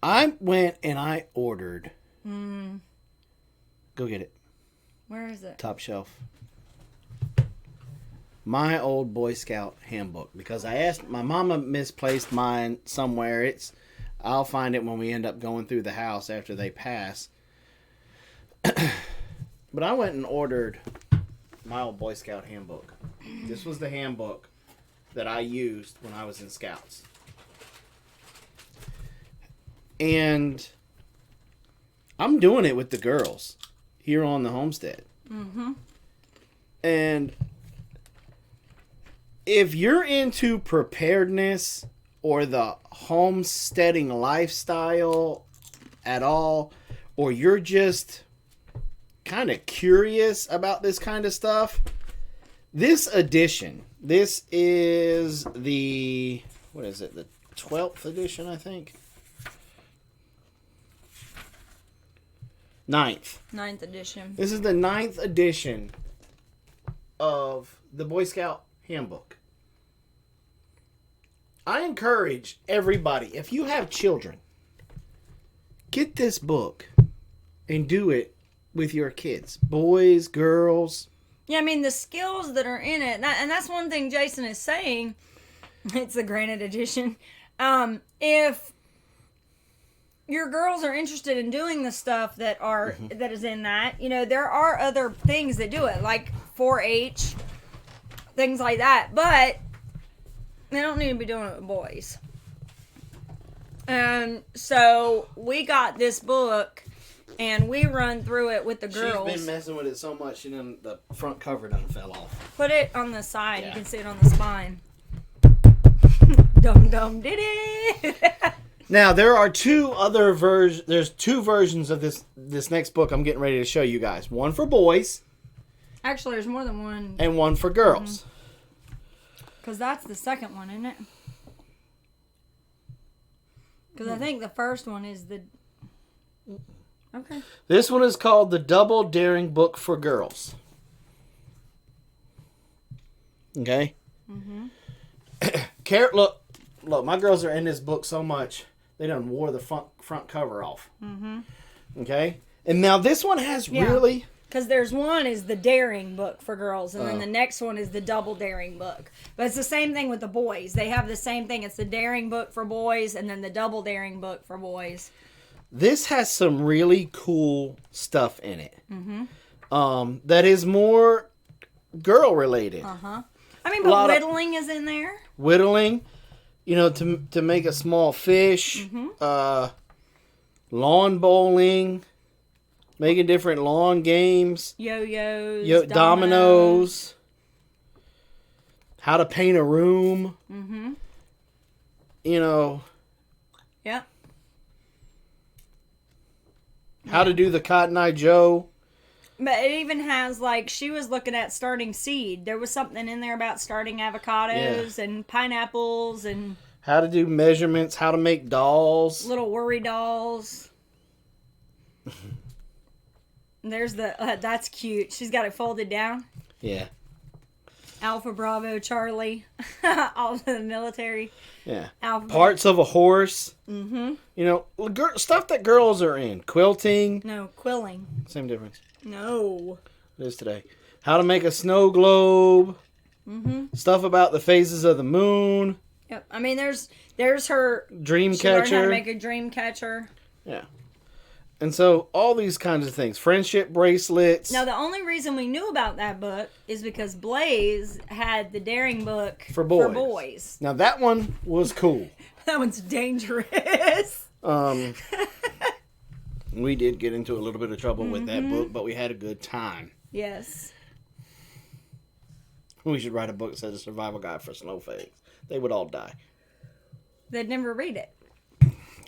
I went and I ordered... Go get it. Where is it? Top shelf. My old Boy Scout handbook. Because I asked, my mama misplaced mine somewhere. I'll find it when we end up going through the house after they pass. But I went and ordered my old Boy Scout handbook. This was the handbook that I used when I was in Scouts. And I'm doing it with the girls here on the homestead. Mm-hmm. And if you're into preparedness or the homesteading lifestyle at all, or you're just kind of curious about this kind of stuff, this edition, this is the, what is it, the 12th edition, I think? 9th edition. This is the 9th edition of the Boy Scout Handbook. I encourage everybody, if you have children, get this book and do it with your kids. Boys, girls. Yeah, I mean, the skills that are in it, and that's one thing Jason is saying. It's the granite edition. If your girls are interested in doing the stuff that is in that, you know, there are other things that do it, like 4-H, things like that, but they don't need to be doing it with boys. And so we got this book and we run through it with the girls. She's been messing with it so much and then the front cover done fell off. Put it on the side. Yeah. You can see it on the spine. Dum dum did it. Now there are two other versions. There's two versions of this next book I'm getting ready to show you guys. One for boys. Actually, there's more than one. And one for girls. Because that's the second one, isn't it? Because I think the first one is the... Okay. This one is called the Double Daring Book for Girls. Okay? Mm-hmm. Look, my girls are in this book so much, they done wore the front cover off. Mm-hmm. Okay? And now this one has really... Because there's one is the daring book for girls, and then the next one is the double daring book. But it's the same thing with the boys. They have the same thing. It's the daring book for boys, and then the double daring book for boys. This has some really cool stuff in it. Mm-hmm. That is more girl related. Uh-huh. I mean, but whittling is in there. Whittling, you know, to make a small fish. Mm-hmm. Lawn bowling. Making different lawn games. Yo-yos. Dominoes. How to paint a room. Mm-hmm. You know. Yep. How to do the Cotton Eye Joe. But it even has, like, she was looking at starting seed. There was something in there about starting avocados and pineapples and... How to do measurements. How to make dolls. Little worry dolls. There's the, that's cute. She's got it folded down. Yeah. Alpha, Bravo, Charlie. All of the military. Yeah. Alpha. Parts of a horse. Mm-hmm. You know, stuff that girls are in. Quilting. No, quilling. Same difference. No. It is today. How to make a snow globe. Mm-hmm. Stuff about the phases of the moon. Yep. I mean, there's her... Dream She catcher. learned how to make a dream catcher. Yeah. And so, all these kinds of things. Friendship bracelets. Now, the only reason we knew about that book is because Blaze had the daring book for boys. Now, that one was cool. That one's dangerous. We did get into a little bit of trouble with that book, but we had a good time. Yes. We should write a book that says a survival guide for snowflakes. They would all die. They'd never read it.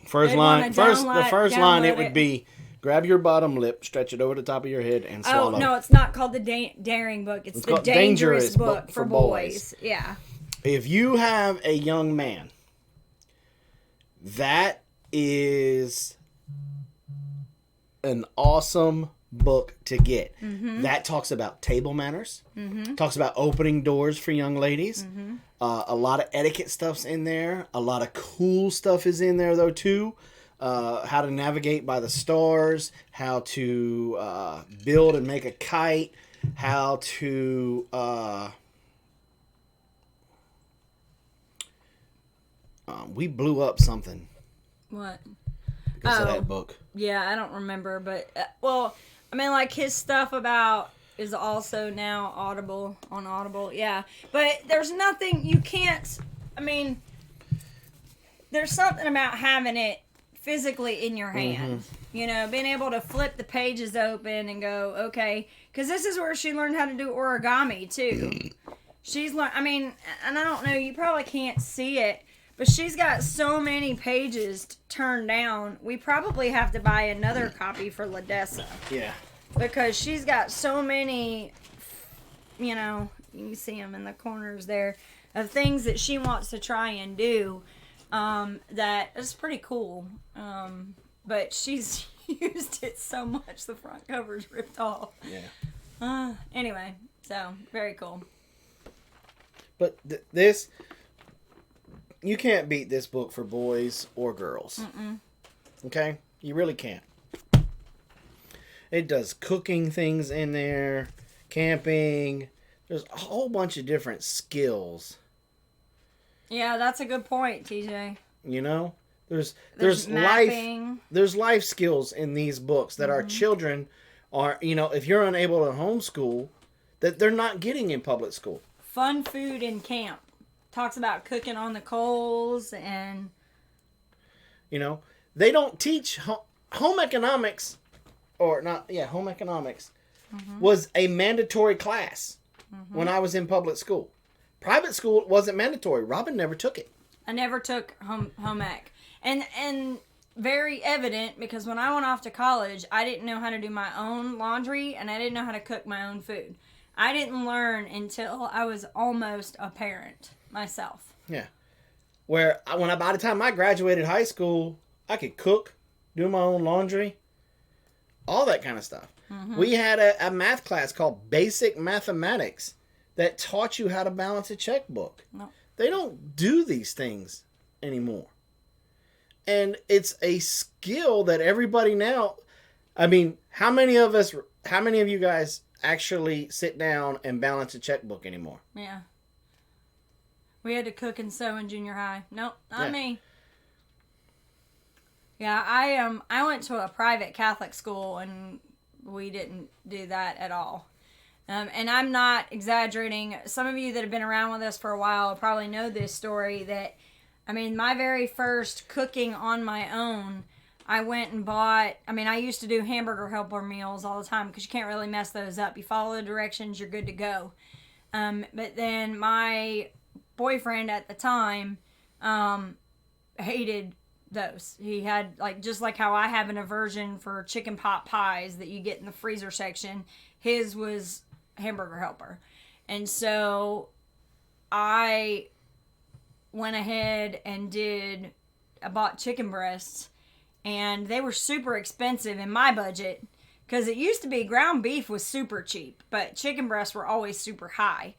The first line it would be, grab your bottom lip, stretch it over the top of your head, and swallow. Oh, no, it's not called the daring book. It's the dangerous book for boys. Yeah. If you have a young man, that is an awesome book to get. Mm-hmm. That talks about table manners, talks about opening doors for young ladies. Mm-hmm. A lot of etiquette stuff's in there. A lot of cool stuff is in there, though, too. How to navigate by the stars. How to build and make a kite. How to... we blew up something. What? Because of that book. Yeah, I don't remember, but... well, I mean, like, his stuff about is also now Audible on Audible. Yeah. But there's nothing you can't, I mean, there's something about having it physically in your hand. You know, being able to flip the pages open and go, okay, because this is where she learned how to do origami too. She's learned, I mean, and I don't know, you probably can't see it, but she's got so many pages turned down. We probably have to buy another copy for LaDessa. Yeah. Because she's got so many, you know, you can see them in the corners there, of things that she wants to try and do. That is pretty cool. But she's used it so much the front cover's ripped off. Yeah. Anyway, so very cool. But this, you can't beat this book for boys or girls. Okay? You really can't. It does cooking things in there, camping. There's a whole bunch of different skills. Yeah, that's a good point, TJ. You know, there's mapping. There's life skills in these books that our children are, you know, if you're unable to homeschool, that they're not getting in public school. Fun food in camp. Talks about cooking on the coals and, you know, they don't teach home economics, or not. Yeah, home economics was a mandatory class when I was in public school. Private school wasn't mandatory. Robyn never took it. I never took home ec. And very evident, because when I went off to college, I didn't know how to do my own laundry and I didn't know how to cook my own food. I didn't learn until I was almost a parent myself. Yeah. By the time I graduated high school, I could cook, do my own laundry, all that kind of stuff. We had a math class called Basic Mathematics that taught you how to balance a checkbook. No. They don't do these things anymore. And it's a skill that everybody now, I mean, how many of you guys actually sit down and balance a checkbook anymore? Yeah. We had to cook and sew in junior high. Nope, not me. Yeah, I went to a private Catholic school and we didn't do that at all. And I'm not exaggerating. Some of you that have been around with us for a while probably know this story that, I mean, my very first cooking on my own, I went and bought, I mean, I used to do hamburger helper meals all the time because you can't really mess those up. You follow the directions, you're good to go. But then my boyfriend at the time hated those. He had, like, just like how I have an aversion for chicken pot pies that you get in the freezer section, his was hamburger helper. And so I went ahead and I bought chicken breasts, and they were super expensive in my budget because it used to be ground beef was super cheap, but chicken breasts were always super high.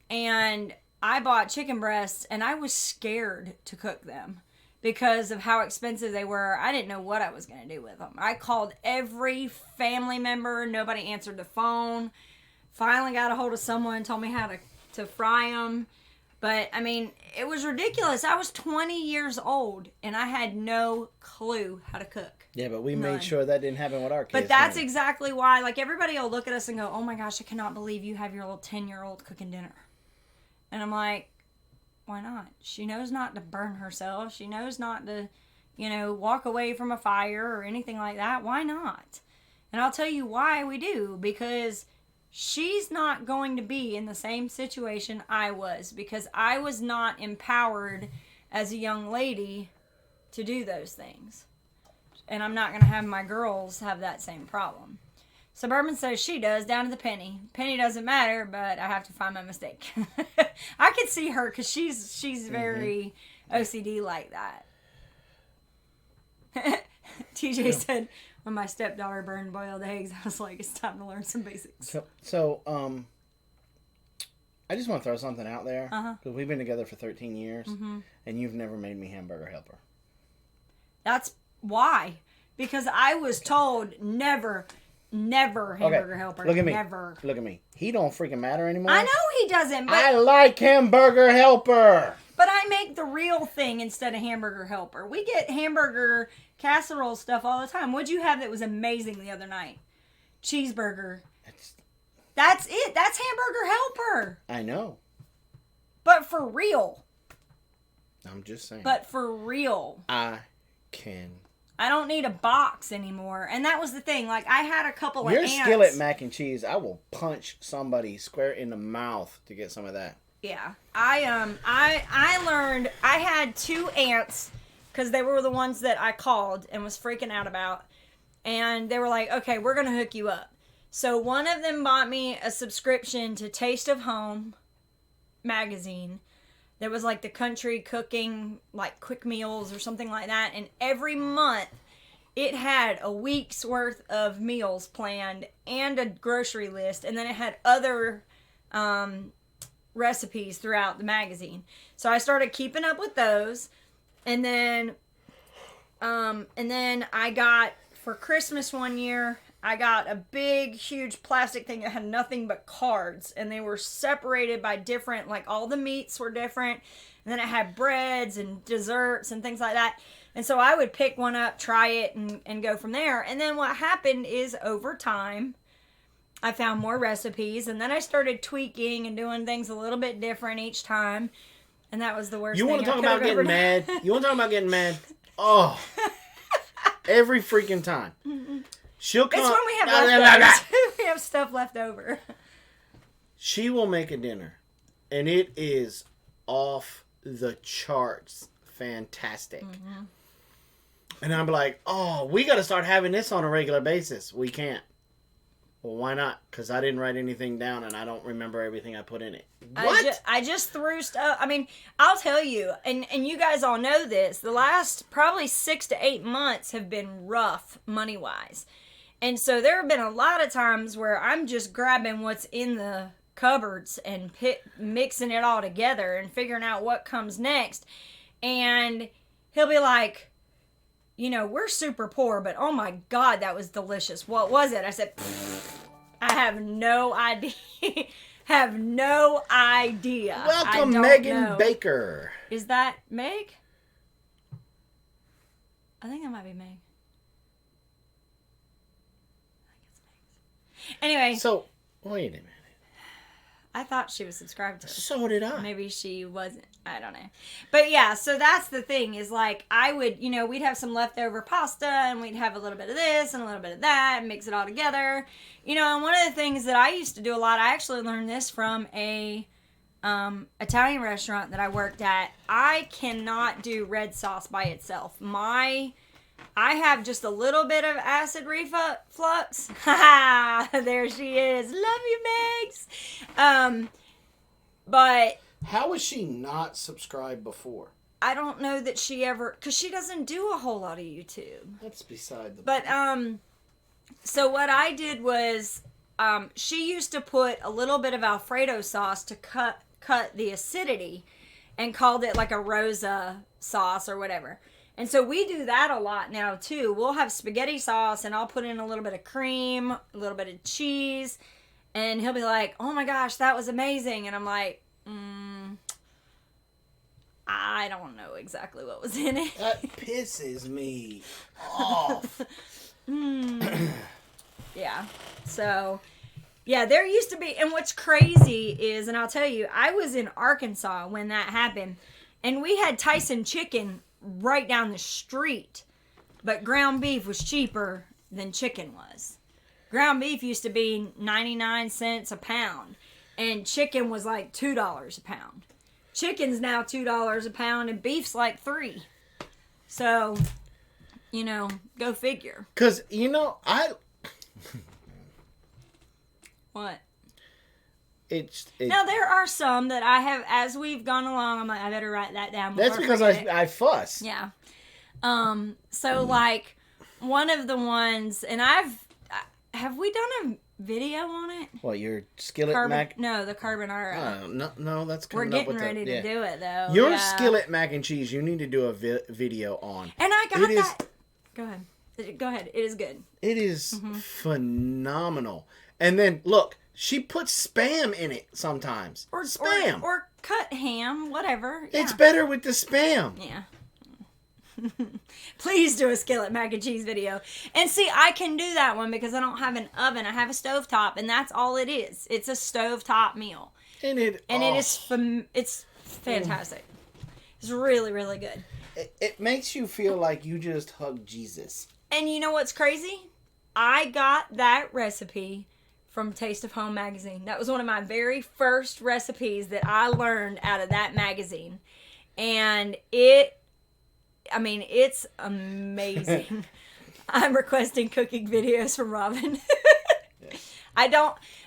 And I bought chicken breasts and I was scared to cook them because of how expensive they were. I didn't know what I was going to do with them. I called every family member. Nobody answered the phone. Finally got a hold of someone, told me how to fry them. But, I mean, it was ridiculous. I was 20 years old, and I had no clue how to cook. Yeah, but we made sure that didn't happen with our kids. But that's exactly why, like, everybody will look at us and go, oh my gosh, I cannot believe you have your little 10-year-old cooking dinner. And I'm like, why not? She knows not to burn herself. She knows not to, walk away from a fire or anything like that. Why not? And I'll tell you why we do. Because she's not going to be in the same situation I was. Because I was not empowered as a young lady to do those things. And I'm not going to have my girls have that same problem. Suburban says she does, down to the penny. Penny doesn't matter, but I have to find my mistake. I could see her because she's very OCD like that. TJ said, when my stepdaughter burned boiled eggs, I was like, it's time to learn some basics. So I just want to throw something out there. Because we've been together for 13 years, and you've never made me hamburger helper. That's why. Because I was told never hamburger helper. Look at me. Never. Look at me. He don't freaking matter anymore. I know he doesn't, but I like hamburger helper. But I make the real thing instead of hamburger helper. We get hamburger casserole stuff all the time. What'd you have that was amazing the other night? Cheeseburger. That's it. That's Hamburger Helper. I know. But for real. I'm just saying. But for real. I don't need a box anymore. And that was the thing. Like, I had a couple of Your ants. skillet mac and cheese, I will punch somebody square in the mouth to get some of that. Yeah. I learned, I had 2 aunts, because they were the ones that I called and was freaking out about. And they were like, okay, we're going to hook you up. So one of them bought me a subscription to Taste of Home magazine. There was like the country cooking, like quick meals or something like that. And every month it had a week's worth of meals planned and a grocery list. And then it had other recipes throughout the magazine. So I started keeping up with those. And then I got, for Christmas one year, I got a big, huge plastic thing that had nothing but cards. And they were separated by different, like all the meats were different. And then it had breads and desserts and things like that. And so I would pick one up, try it, and go from there. And then what happened is over time, I found more recipes. And then I started tweaking and doing things a little bit different each time. And that was the worst thing. You want to talk about getting mad? You want to talk about getting mad? Oh. Every freaking time. She'll come. It's when we have leftovers. We have stuff left over. She will make a dinner, and it is off the charts fantastic. Mm-hmm. And I'm like, oh, we got to start having this on a regular basis. We can't. Well, why not? Because I didn't write anything down, and I don't remember everything I put in it. What? I just threw stuff. I mean, I'll tell you, and you guys all know this, the last probably 6 to 8 months have been rough money-wise. And so there have been a lot of times where I'm just grabbing what's in the cupboards and mixing it all together and figuring out what comes next. And he'll be like, you know, we're super poor, but oh my God, that was delicious. What was it? I said, I have no idea. Welcome, Megan Baker. Is that Meg? I think that might be Meg. Anyway. So, wait a minute. I thought she was subscribed to us. So did I. Maybe she wasn't. I don't know. But yeah, so that's the thing is like I would, you know, we'd have some leftover pasta and we'd have a little bit of this and a little bit of that and mix it all together. You know, and one of the things that I used to do a lot, I actually learned this from a Italian restaurant that I worked at. I cannot do red sauce by itself. I have just a little bit of acid reflux. There she is. Love you, Megs. But how was she not subscribed before? I don't know that she ever, because she doesn't do a whole lot of YouTube. That's beside the point. But so what I did was, she used to put a little bit of Alfredo sauce to cut the acidity, and called it like a Rosa sauce or whatever. And so we do that a lot now, too. We'll have spaghetti sauce, and I'll put in a little bit of cream, a little bit of cheese, and he'll be like, oh my gosh, that was amazing. And I'm like, I don't know exactly what was in it. That pisses me off. Yeah. So, yeah, there used to be, and what's crazy is, and I'll tell you, I was in Arkansas when that happened, and we had Tyson chicken right down the street, but ground beef was cheaper than chicken was. Ground beef used to be 99 cents a pound, and chicken was like $2 a pound. Chicken's now $2 a pound, and beef's like $3. So, you know, go figure. Because, you know, What? Now, there are some that I have, as we've gone along, I'm like, I better write that down. That's because I fuss. Yeah. So, like, one of the ones, and have we done a video on it? What, your skillet mac? No, the carbonara. No, that's coming up. We're getting ready to do it, though. Your skillet mac and cheese, you need to do a video on. And I got that. Go ahead. It is good. It is phenomenal. And then, look. She puts Spam in it sometimes. Or Spam. Or cut ham, whatever. Yeah. It's better with the Spam. Yeah. Please do a skillet mac and cheese video. And see, I can do that one because I don't have an oven. I have a stovetop, and that's all it is. It's a stovetop meal. And it is it's fantastic. It's really, really good. It makes you feel like you just hugged Jesus. And you know what's crazy? I got that recipe from Taste of Home magazine. That was one of my very first recipes that I learned out of that magazine. And it's amazing. I'm requesting cooking videos from Robyn.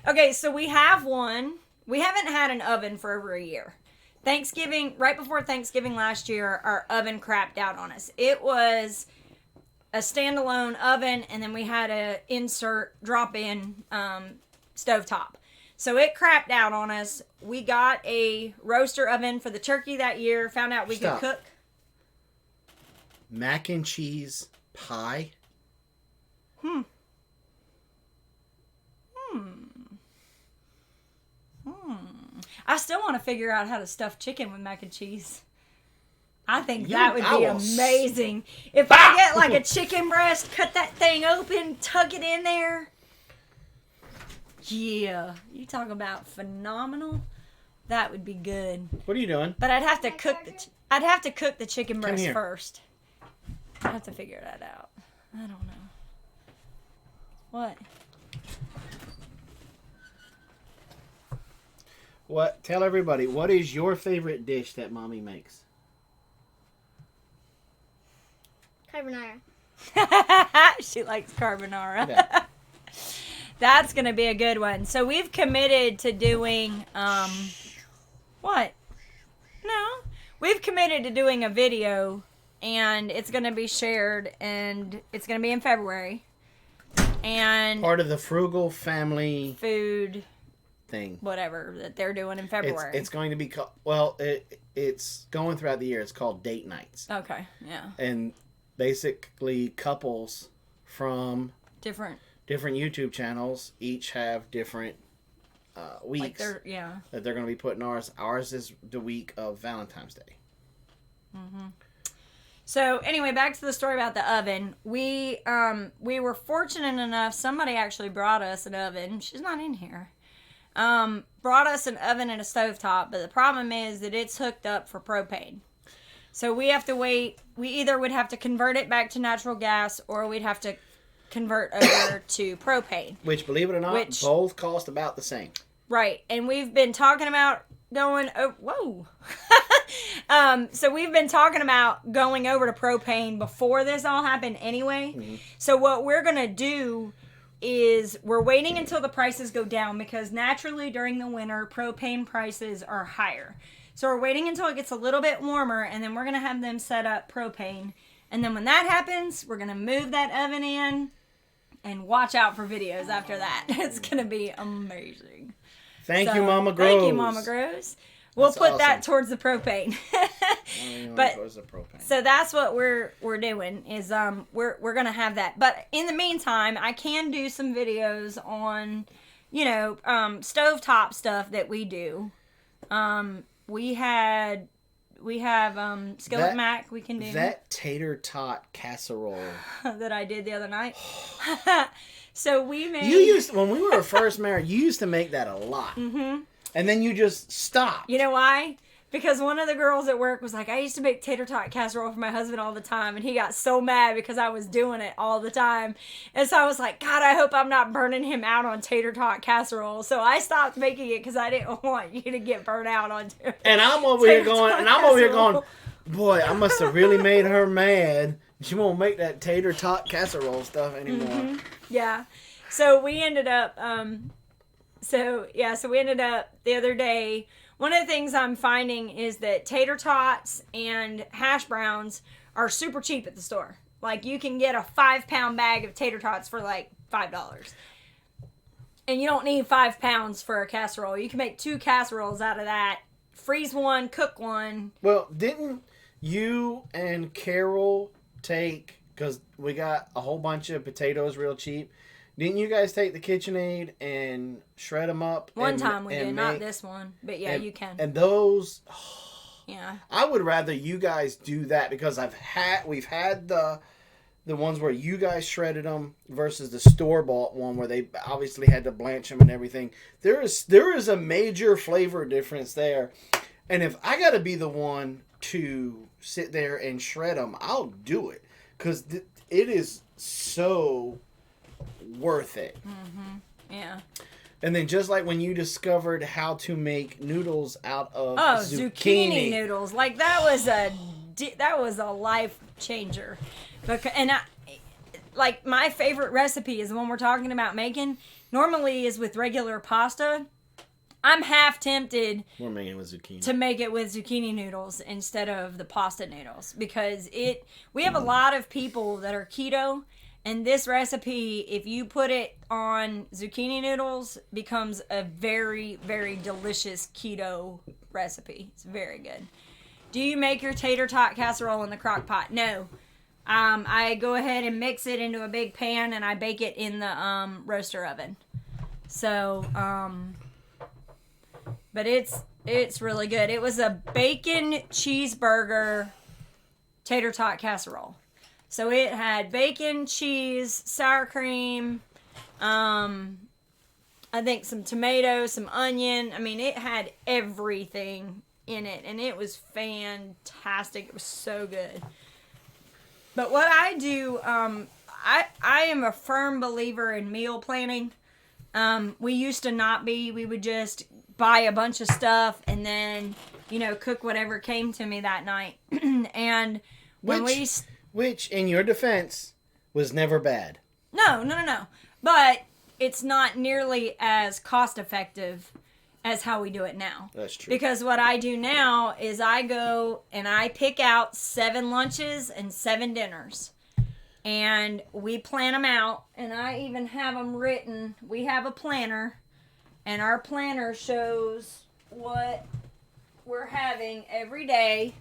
Okay, so we have one. We haven't had an oven for over a year. Right before Thanksgiving last year, our oven crapped out on us. It was a standalone oven, and then we had a drop-in stovetop. So it crapped out on us. We got a roaster oven for the turkey that year. Found out we could cook. Mac and cheese pie? I still want to figure out how to stuff chicken with mac and cheese. I think that would be amazing. If I get like a chicken breast, cut that thing open, tuck it in there. Yeah, you talk about phenomenal. That would be good. What are you doing? But I'd have to cook the chicken breast first. I have to figure that out. I don't know. What? Tell everybody, what is your favorite dish that Mommy makes? Carbonara. She likes carbonara. Yeah. That's going to be a good one. So we've committed to doing, what? No. We've committed to doing a video, and it's going to be shared, and it's going to be in February. And part of the frugal family food thing, whatever that they're doing in February. It's going to be it's going throughout the year. It's called date nights. Okay, yeah. And basically, couples from different YouTube channels each have different weeks that they're going to be putting ours. Ours is the week of Valentine's Day. Mm-hmm. So anyway, back to the story about the oven. We were fortunate enough. Somebody actually brought us an oven. She's not in here. Brought us an oven and a stovetop, but the problem is that it's hooked up for propane. So we have to wait. We either would have to convert it back to natural gas, or we'd have to convert over to propane. Which, believe it or not, both cost about the same. Right, and we've been talking about going. So we've been talking about going over to propane before this all happened anyway. Mm-hmm. So what we're gonna do is we're waiting until the prices go down, because naturally during the winter propane prices are higher. So we're waiting until it gets a little bit warmer, and then we're gonna have them set up propane. And then when that happens, we're gonna move that oven in and watch out for videos after that. It's gonna be amazing. Thank you, Mama Grows. Thank you, Mama Grows. We'll put that towards the propane. So that's what we're doing is we're gonna have that. But in the meantime, I can do some videos on stovetop stuff that we do. We have skillet mac we can do. That tater tot casserole that I did the other night. So we made. When we were first married, you used to make that a lot. Mm-hmm. And then you just stopped. You know why? Because one of the girls at work was like, I used to make tater tot casserole for my husband all the time. And he got so mad because I was doing it all the time. And so I was like, God, I hope I'm not burning him out on tater tot casserole. So I stopped making it because I didn't want you to get burnt out on And I'm over here going, boy, I must have really made her mad. She won't make that tater tot casserole stuff anymore. Mm-hmm. Yeah. So we ended up... So we ended up the other day. One of the things I'm finding is that tater tots and hash browns are super cheap at the store. Like, you can get a 5-pound bag of tater tots for like $5. And you don't need 5 pounds for a casserole. You can make 2 casseroles out of that. Freeze one, cook one. Well, didn't you and Carol take, because we got a whole bunch of potatoes real cheap, didn't you guys take the KitchenAid and shred them up? One time we did, not this one. But yeah, you can. And those, Yeah. I would rather you guys do that because we've had the ones where you guys shredded them versus the store-bought one where they obviously had to blanch them and everything. There is a major flavor difference there. And if I got to be the one to sit there and shred them, I'll do it. Because it is so worth it. Mm-hmm. Yeah. And then just like when you discovered how to make noodles out of zucchini noodles. Like that was a life changer. Like my favorite recipe is the one we're talking about making. Normally is with regular pasta. I'm half tempted we're making with zucchini. To make it with zucchini noodles instead of the pasta noodles because we have a lot of people that are keto, and this recipe, if you put it on zucchini noodles, becomes a very, very delicious keto recipe. It's very good. Do you make your tater tot casserole in the crock pot? No. I go ahead and mix it into a big pan and I bake it in the roaster oven. So, but it's really good. It was a bacon cheeseburger tater tot casserole. So it had bacon, cheese, sour cream, I think some tomatoes, some onion. I mean, it had everything in it, and it was fantastic. It was so good. But what I do, I am a firm believer in meal planning. We used to not be. We would just buy a bunch of stuff and then, cook whatever came to me that night. And when which, in your defense, was never bad. No. But it's not nearly as cost effective as how we do it now. That's true. Because what I do now is I go and I pick out 7 lunches and 7 dinners. And we plan them out. And I even have them written. We have a planner. And our planner shows what we're having every day.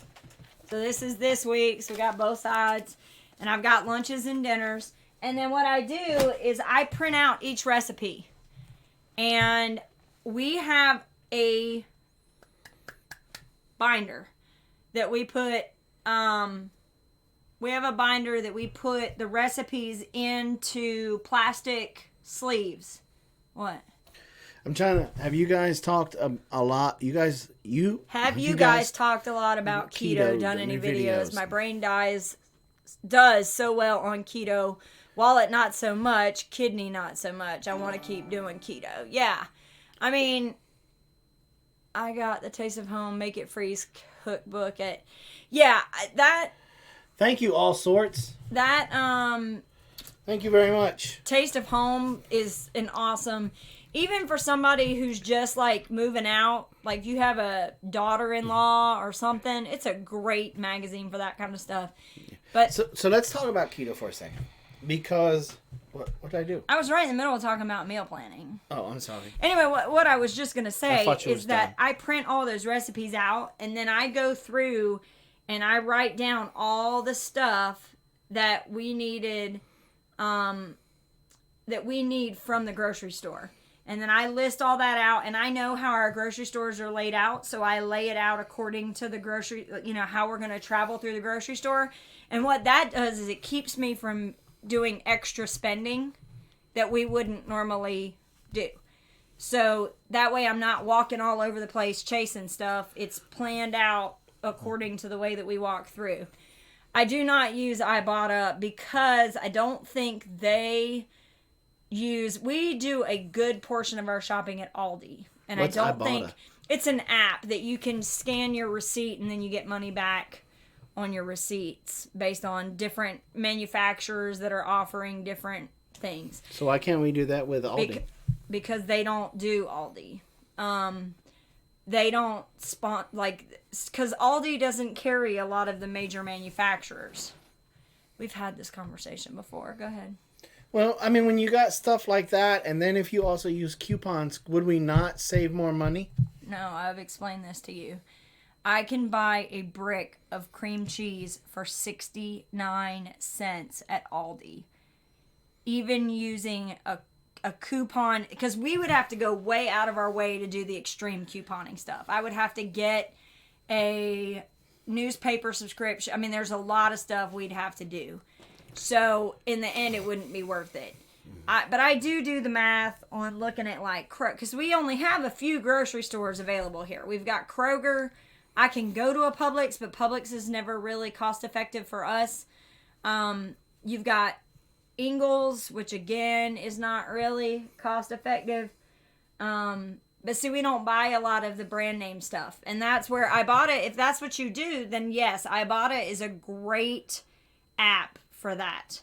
So this is this week. So we got both sides. And I've got lunches and dinners. And then what I do is I print out each recipe. And we have a binder that we put, the recipes into plastic sleeves. What? I'm trying to, have you guys talked a lot? Have you guys talked a lot about keto, done any videos? My brain does so well on keto. Wallet not so much, kidney not so much. I want to keep doing keto. Yeah. I mean, I got the Taste of Home, Make It Freeze cookbook at, Thank you, all sorts. Thank you very much. Taste of Home is an awesome, even for somebody who's just like moving out, like you have a daughter-in-law or something, it's a great magazine for that kind of stuff. But so let's talk about keto for a second. Because, what did I do? I was right in the middle of talking about meal planning. Oh, I'm sorry. Anyway, what I was just going to say is that done. I print all those recipes out, and then I go through and I write down all the stuff that we needed, that we need from the grocery store. And then I list all that out, and I know how our grocery stores are laid out, so I lay it out according to the grocery, how we're going to travel through the grocery store. And what that does is it keeps me from doing extra spending that we wouldn't normally do. So that way I'm not walking all over the place chasing stuff. It's planned out according to the way that we walk through. I do not use Ibotta because I don't think we do a good portion of our shopping at Aldi. And What's I don't Ibotta? think it's an app that you can scan your receipt and then you get money back on your receipts based on different manufacturers that are offering different things. So why can't we do that with Aldi? Because they don't do Aldi. They don't because Aldi doesn't carry a lot of the major manufacturers. We've had this conversation before. Go ahead. Well, I mean, when you got stuff like that, and then if you also use coupons, would we not save more money? No, I've explained this to you. I can buy a brick of cream cheese for 69 cents at Aldi. Even using a coupon, because we would have to go way out of our way to do the extreme couponing stuff. I would have to get a newspaper subscription. I mean, there's a lot of stuff we'd have to do. So in the end, it wouldn't be worth it. But I do the math on looking at like because we only have a few grocery stores available here. We've got Kroger. I can go to a Publix, but Publix is never really cost effective for us. You've got Ingles, which again is not really cost effective. But see, we don't buy a lot of the brand name stuff, and that's where Ibotta. If that's what you do, then yes, Ibotta is a great app for that.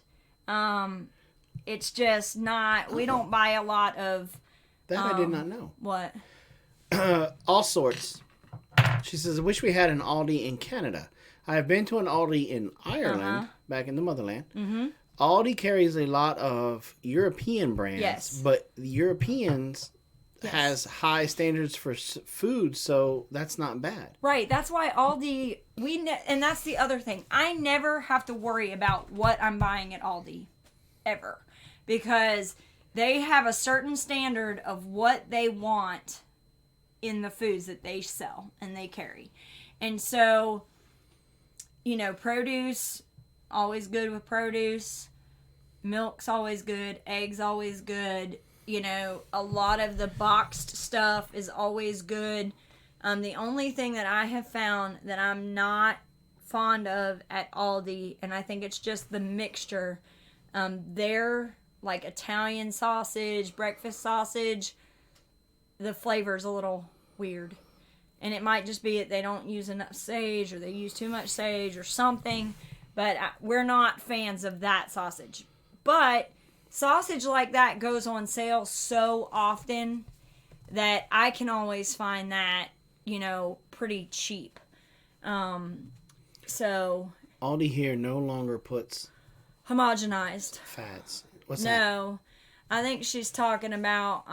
It's just not. We don't buy a lot of. That I did not know. What? All sorts. She says, I wish we had an Aldi in Canada. I have been to an Aldi in Ireland, back in the motherland. Mm-hmm. Aldi carries a lot of European brands, but the Europeans has high standards for food, so that's not bad. Right, that's why Aldi, and that's the other thing. I never have to worry about what I'm buying at Aldi, ever. Because they have a certain standard of what they want in the foods that they sell and they carry. And so, produce, always good with produce. Milk's always good. Eggs always good. A lot of the boxed stuff is always good. The only thing that I have found that I'm not fond of at Aldi, and I think it's just the mixture, their like Italian sausage, breakfast sausage, the flavor's a little weird. And it might just be that they don't use enough sage, or they use too much sage or something. But we're not fans of that sausage. But sausage like that goes on sale so often that I can always find that, pretty cheap. So Aldi here no longer puts homogenized fats. What's that? No. I think she's talking about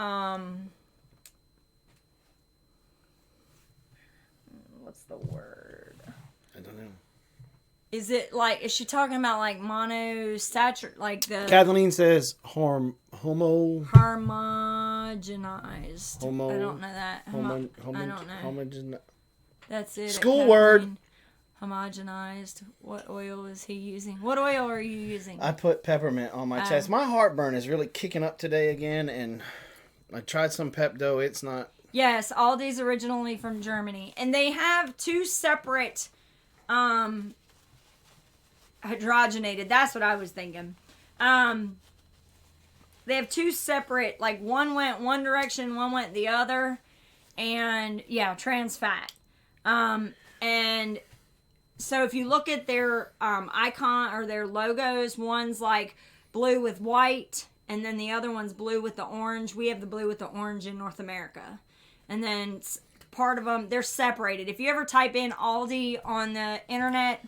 what's the word? I don't know. Is she talking about like monosaturate, like the... Kathleen says homogenized. I don't know that. I don't know. That's it. School word. Homogenized. What oil is he using? What oil are you using? I put peppermint on my chest. My heartburn is really kicking up today again, and I tried some Pepto. It's not... Yes, Aldi's originally from Germany. And they have two separate... hydrogenated, that's what I was thinking. They have two separate, like one went one direction, one went the other, and trans fat. And so if you look at their icon or their logos, one's like blue with white, and then the other one's blue with the orange. We have the blue with the orange in North America. And then part of them, they're separated. If you ever type in Aldi on the internet,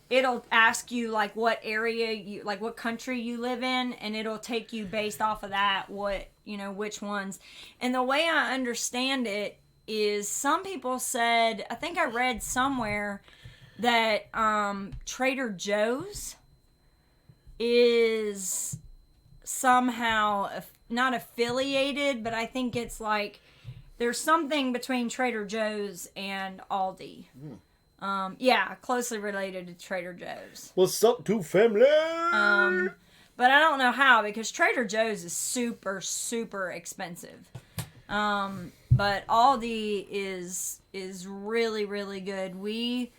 it'll ask you like what area what country you live in, and it'll take you based off of that which ones. And the way I understand it is, some people said, I think I read somewhere that Trader Joe's is somehow not affiliated, but I think it's like there's something between Trader Joe's and Aldi. Closely related to Trader Joe's. What's up, two family? But I don't know how, because Trader Joe's is super, super expensive. But Aldi is really, really good. We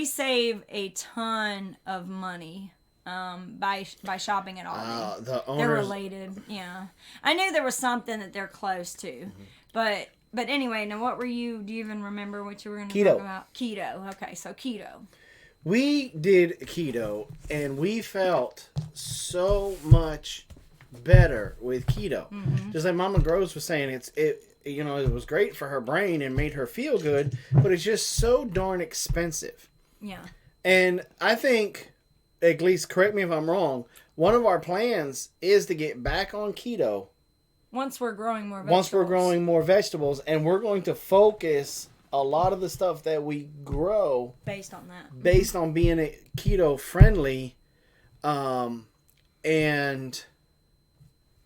save a ton of money by shopping at Aldi. They're related. Yeah, I knew there was something that they're close to, but anyway. Now, what were you? Do you even remember what you were going to talk about? Keto. Okay, so keto. We did keto, and we felt so much better with keto. Mm-hmm. Just like Mama Groves was saying, it was great for her brain and made her feel good, but it's just so darn expensive. Yeah. And I think, at least correct me if I'm wrong, one of our plans is to get back on keto. Once we're growing more vegetables. And we're going to focus a lot of the stuff that we grow based on that. Based on being keto friendly. And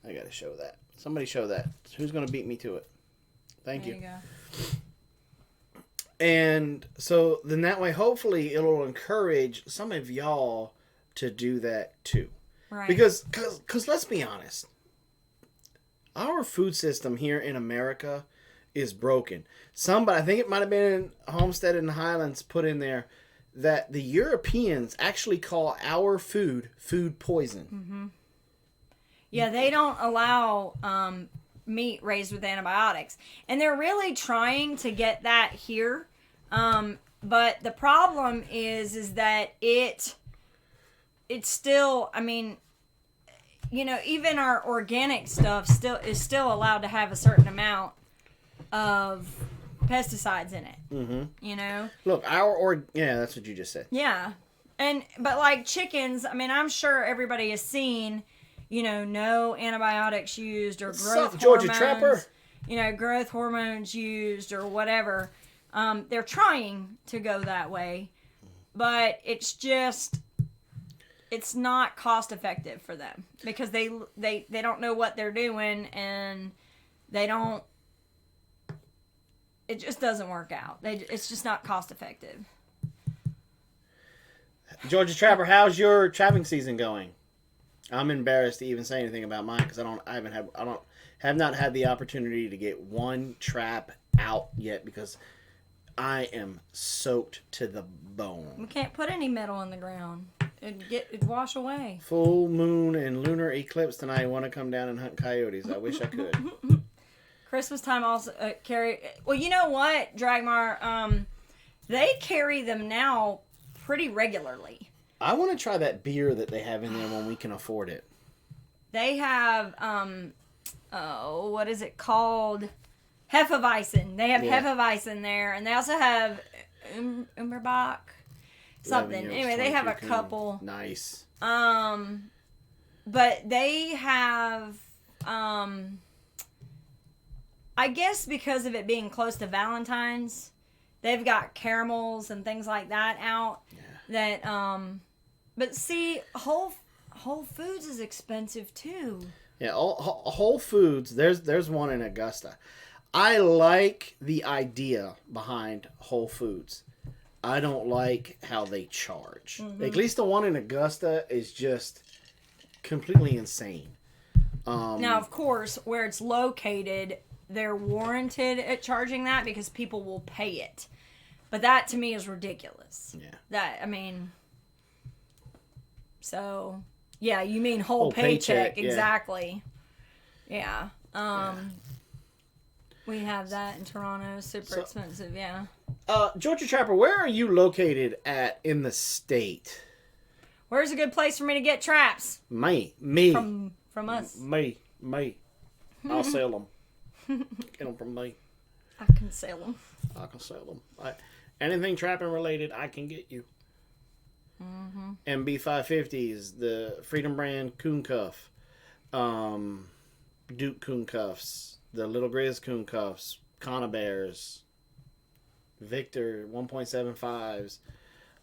I got to show that. Somebody show that. Who's going to beat me to it? Thank you. There you go. And so then that way, hopefully, it'll encourage some of y'all to do that too. Right. Because let's be honest, our food system here in America is broken. Somebody, I think it might have been Homestead in the Highlands, put in there that the Europeans actually call our food poison. Mm-hmm. Yeah, they don't allow meat raised with antibiotics, and they're really trying to get that here. But the problem is that it's still. I mean, even our organic stuff is still allowed to have a certain amount of pesticides in it. Mm-hmm. Look, that's what you just said. Yeah, but like chickens, I mean, I'm sure everybody has seen, no antibiotics used or growth Georgia hormones. Trapper? Growth hormones used or whatever. They're trying to go that way, but it's not cost effective for them because they don't know what they're doing and it just doesn't work out. It's just not cost effective. Georgia Trapper, how's your trapping season going? I'm embarrassed to even say anything about mine because I have not had the opportunity to get one trap out yet because I am soaked to the bone. We can't put any metal in the ground. It'd wash away. Full moon and lunar eclipse tonight. I want to come down and hunt coyotes. I wish I could. Christmas time also carry. Well, you know what, Dragmar? They carry them now pretty regularly. I want to try that beer that they have in there when we can afford it. They have what is it called? Hefeweizen. They have Hefeweizen there, and they also have Umberbach. Something. Anyway, they have a couple. Nice. But they have I guess because of it being close to Valentine's, they've got caramels and things like that out. Yeah. That but see, Whole Foods is expensive too. Yeah, Whole Foods. There's one in Augusta. I like the idea behind Whole Foods. I don't like how they charge. Mm-hmm. At least the one in Augusta is just completely insane. Now, of course, where it's located, they're warranted at charging that because people will pay it. But that to me is ridiculous. Yeah. So, yeah, you mean whole paycheck. Exactly. Yeah. We have that in Toronto. Super expensive, yeah. Georgia Trapper, where are you located at in the state? Where's a good place for me to get traps? Me. From us. Me. I'll sell them. Get them from me. I can sell them. Anything trapping related, I can get you. Mm-hmm. MB550s, the Freedom brand coon cuff, Duke coon cuffs, the Little Grizz coon cuffs, Conibears, Victor 1.75s,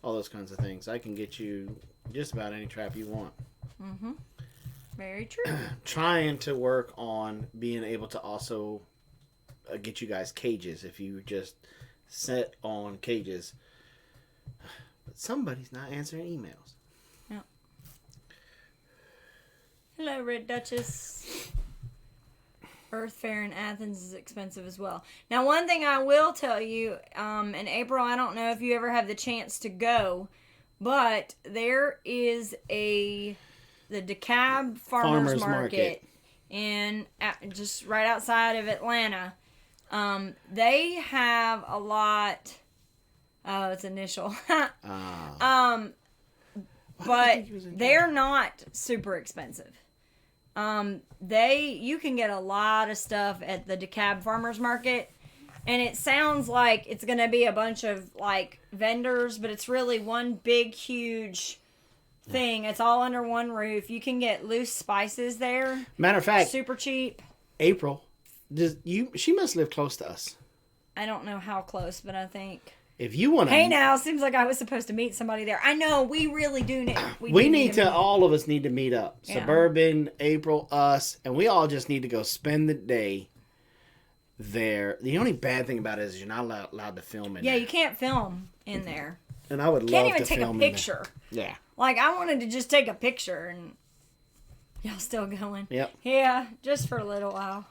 all those kinds of things. I can get you just about any trap you want. Mm-hmm. Very true. Trying to work on being able to also get you guys cages if you just set on cages. But somebody's not answering emails. Yep. Hello, Red Duchess. Earth Fair in Athens is expensive as well. Now, one thing I will tell you, in April, I don't know if you ever have the chance to go, but there is the DeKalb Farmers Market just right outside of Atlanta. They have a lot. Oh, it's initial. But they're not super expensive. You can get a lot of stuff at the DeKalb Farmers Market, and it sounds like it's going to be a bunch of like vendors, but it's really one big, huge thing. It's all under one roof. You can get loose spices there. Matter of fact, super cheap. April, she must live close to us. I don't know how close, but I think. If you want to. Hey, now seems like I was supposed to meet somebody there. I know we really do need. We need to. All of us need to meet up. Yeah. Suburban, April, us, and we all just need to go spend the day there. The only bad thing about it is you're not allowed to film in Yeah, there. you can't film in there. And I would Can't love even to take a film picture. in there. Yeah. Like, I wanted to just take a picture, and y'all still going. Yep. Yeah, just for a little while.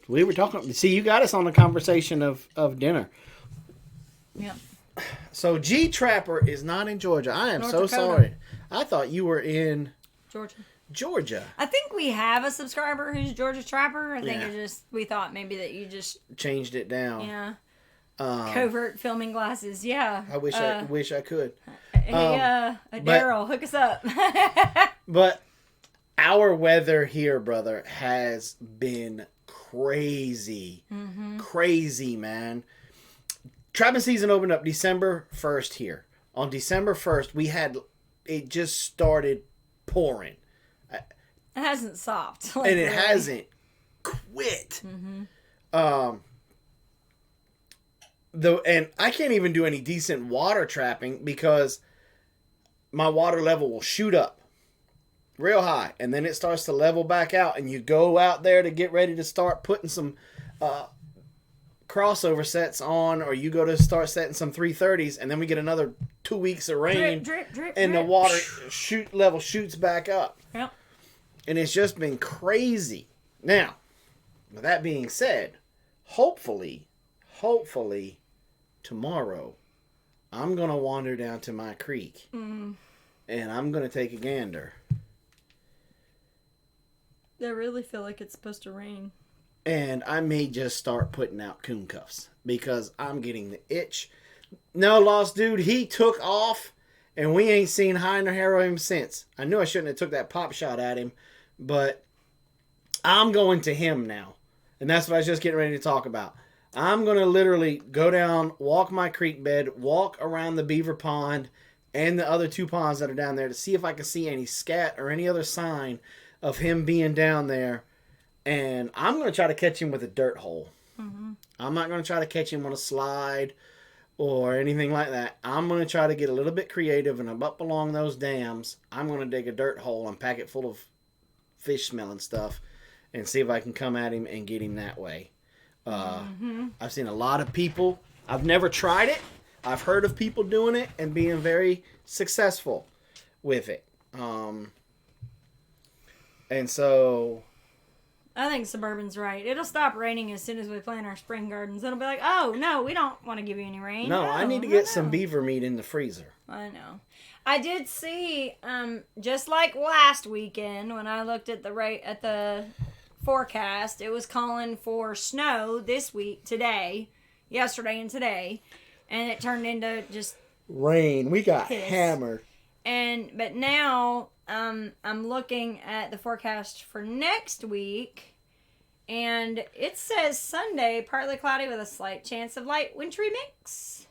We were talking. See, you got us on the conversation of dinner. Yep. So G Trapper is not in Georgia. I am North so Dakota. sorry. I thought you were in Georgia. I think we have a subscriber who's Georgia Trapper. I think we thought maybe that you just changed it down. Yeah. Covert filming glasses. Yeah. I wish I could. Hey, Daryl, hook us up. But our weather here, brother, has been crazy. Mm-hmm. Crazy, man. Trapping season opened up December 1st here. On December 1st, it just started pouring. It hasn't stopped. Like, and it hasn't quit. Mm-hmm. And I can't even do any decent water trapping because my water level will shoot up real high, and then it starts to level back out, and you go out there to get ready to start putting some crossover sets on, or you go to start setting some 330s, and then we get another 2 weeks of rain, drip, and the water level shoots back up. Yep. And it's just been crazy. Now, with that being said, hopefully, tomorrow, I'm going to wander down to my creek, and I'm going to take a gander. I really feel like it's supposed to rain. And I may just start putting out coon cuffs because I'm getting the itch. No, Lost Dude, he took off, and we ain't seen high nor hair of him since. I knew I shouldn't have took that pop shot at him, but I'm going to him now. And that's what I was just getting ready to talk about. I'm going to literally go down, walk my creek bed, walk around the beaver pond and the other 2 ponds that are down there to see if I can see any scat or any other sign of him being down there. And I'm going to try to catch him with a dirt hole. Mm-hmm. I'm not going to try to catch him on a slide or anything like that. I'm going to try to get a little bit creative, and I'm up along those dams. I'm going to dig a dirt hole and pack it full of fish smelling stuff and see if I can come at him and get him that way. I've seen a lot of people. I've never tried it. I've heard of people doing it and being very successful with it. And so I think Suburban's right. It'll stop raining as soon as we plant our spring gardens. It'll be like, oh, no, we don't want to give you any rain. No, I need to get some beaver meat in the freezer. I know. I did see, just like last weekend when I looked at the forecast, it was calling for snow this week, yesterday and today, and it turned into just rain. We got piss. Hammered. But now I'm looking at the forecast for next week, and it says Sunday, partly cloudy with a slight chance of light wintry mix.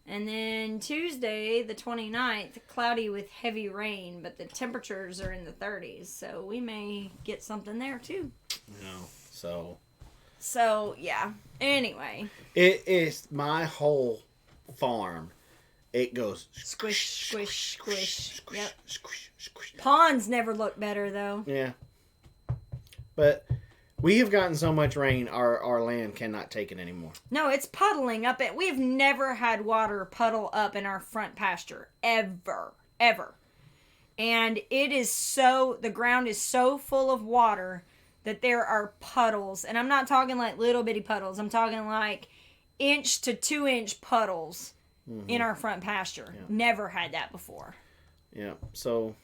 And then Tuesday, the 29th, cloudy with heavy rain, but the temperatures are in the 30s, so we may get something there too. No, So, yeah. Anyway. It is my whole farm. It goes Squish, squish, squish. Yep. Squish, squish. Ponds never look better, though. Yeah. But we have gotten so much rain, our land cannot take it anymore. No, it's puddling up. We've never had water puddle up in our front pasture. Ever. And the ground is so full of water that there are puddles. And I'm not talking like little bitty puddles. I'm talking like 1 to 2 inch puddles in our front pasture. Yeah. Never had that before. Yeah. So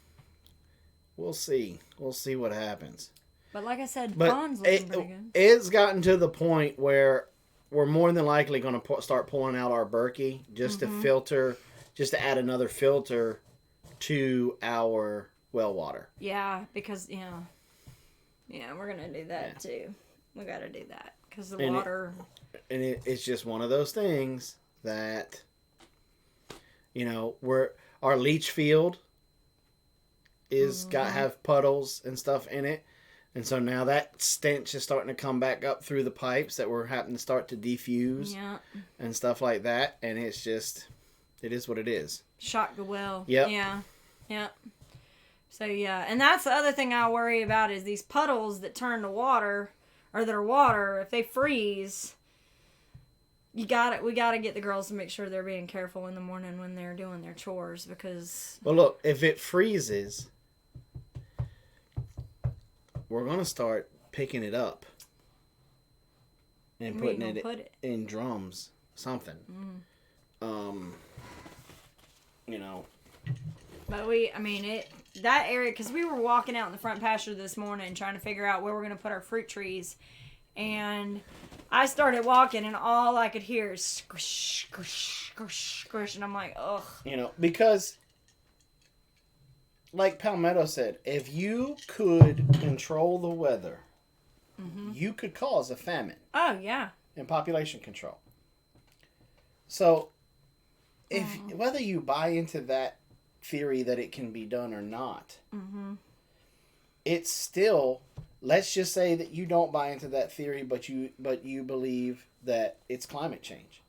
we'll see. We'll see what happens. But like I said, ponds looking pretty good. It's gotten to the point where we're more than likely going to start pulling out our Berkey just to add another filter to our well water. Yeah, because, we're going to do that too. We got to do that because the water... It's just one of those things that, our leach field have puddles and stuff in it. And so now that stench is starting to come back up through the pipes that we're having to start to defuse and stuff like that. And it's just, it is what it is. Shock the well. Yep. Yeah. So, and that's the other thing I worry about is these puddles that turn to water or that are water, if they freeze, we gotta get the girls to make sure they're being careful in the morning when they're doing their chores, because... Well, look, if it freezes, we're going to start picking it up and putting it in drums, something. You know. But that area, because we were walking out in the front pasture this morning trying to figure out where we're going to put our fruit trees, and I started walking and all I could hear is squish, squish, squish, squish, and I'm like, ugh. You know, because like Palmetto said, if you could control the weather, you could cause a famine. Oh, yeah. And population control. So, whether you buy into that theory that it can be done or not, it's still, let's just say that you don't buy into that theory, but you believe that it's climate change.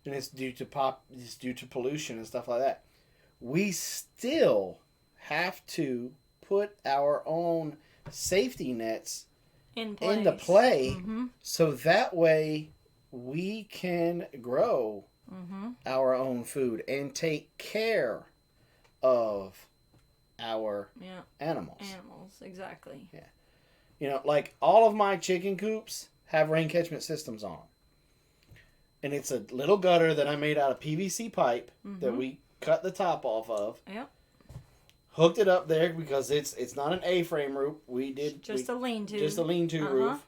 And it's due to pollution and stuff like that. We still have to put our own safety nets into play so that way we can grow our own food and take care of our animals. Animals, exactly. Yeah. You know, like all of my chicken coops have rain catchment systems on them. And it's a little gutter that I made out of PVC pipe that we cut the top off of. Yep. Hooked it up there because it's not an A-frame roof. A lean-to. Just a lean-to roof.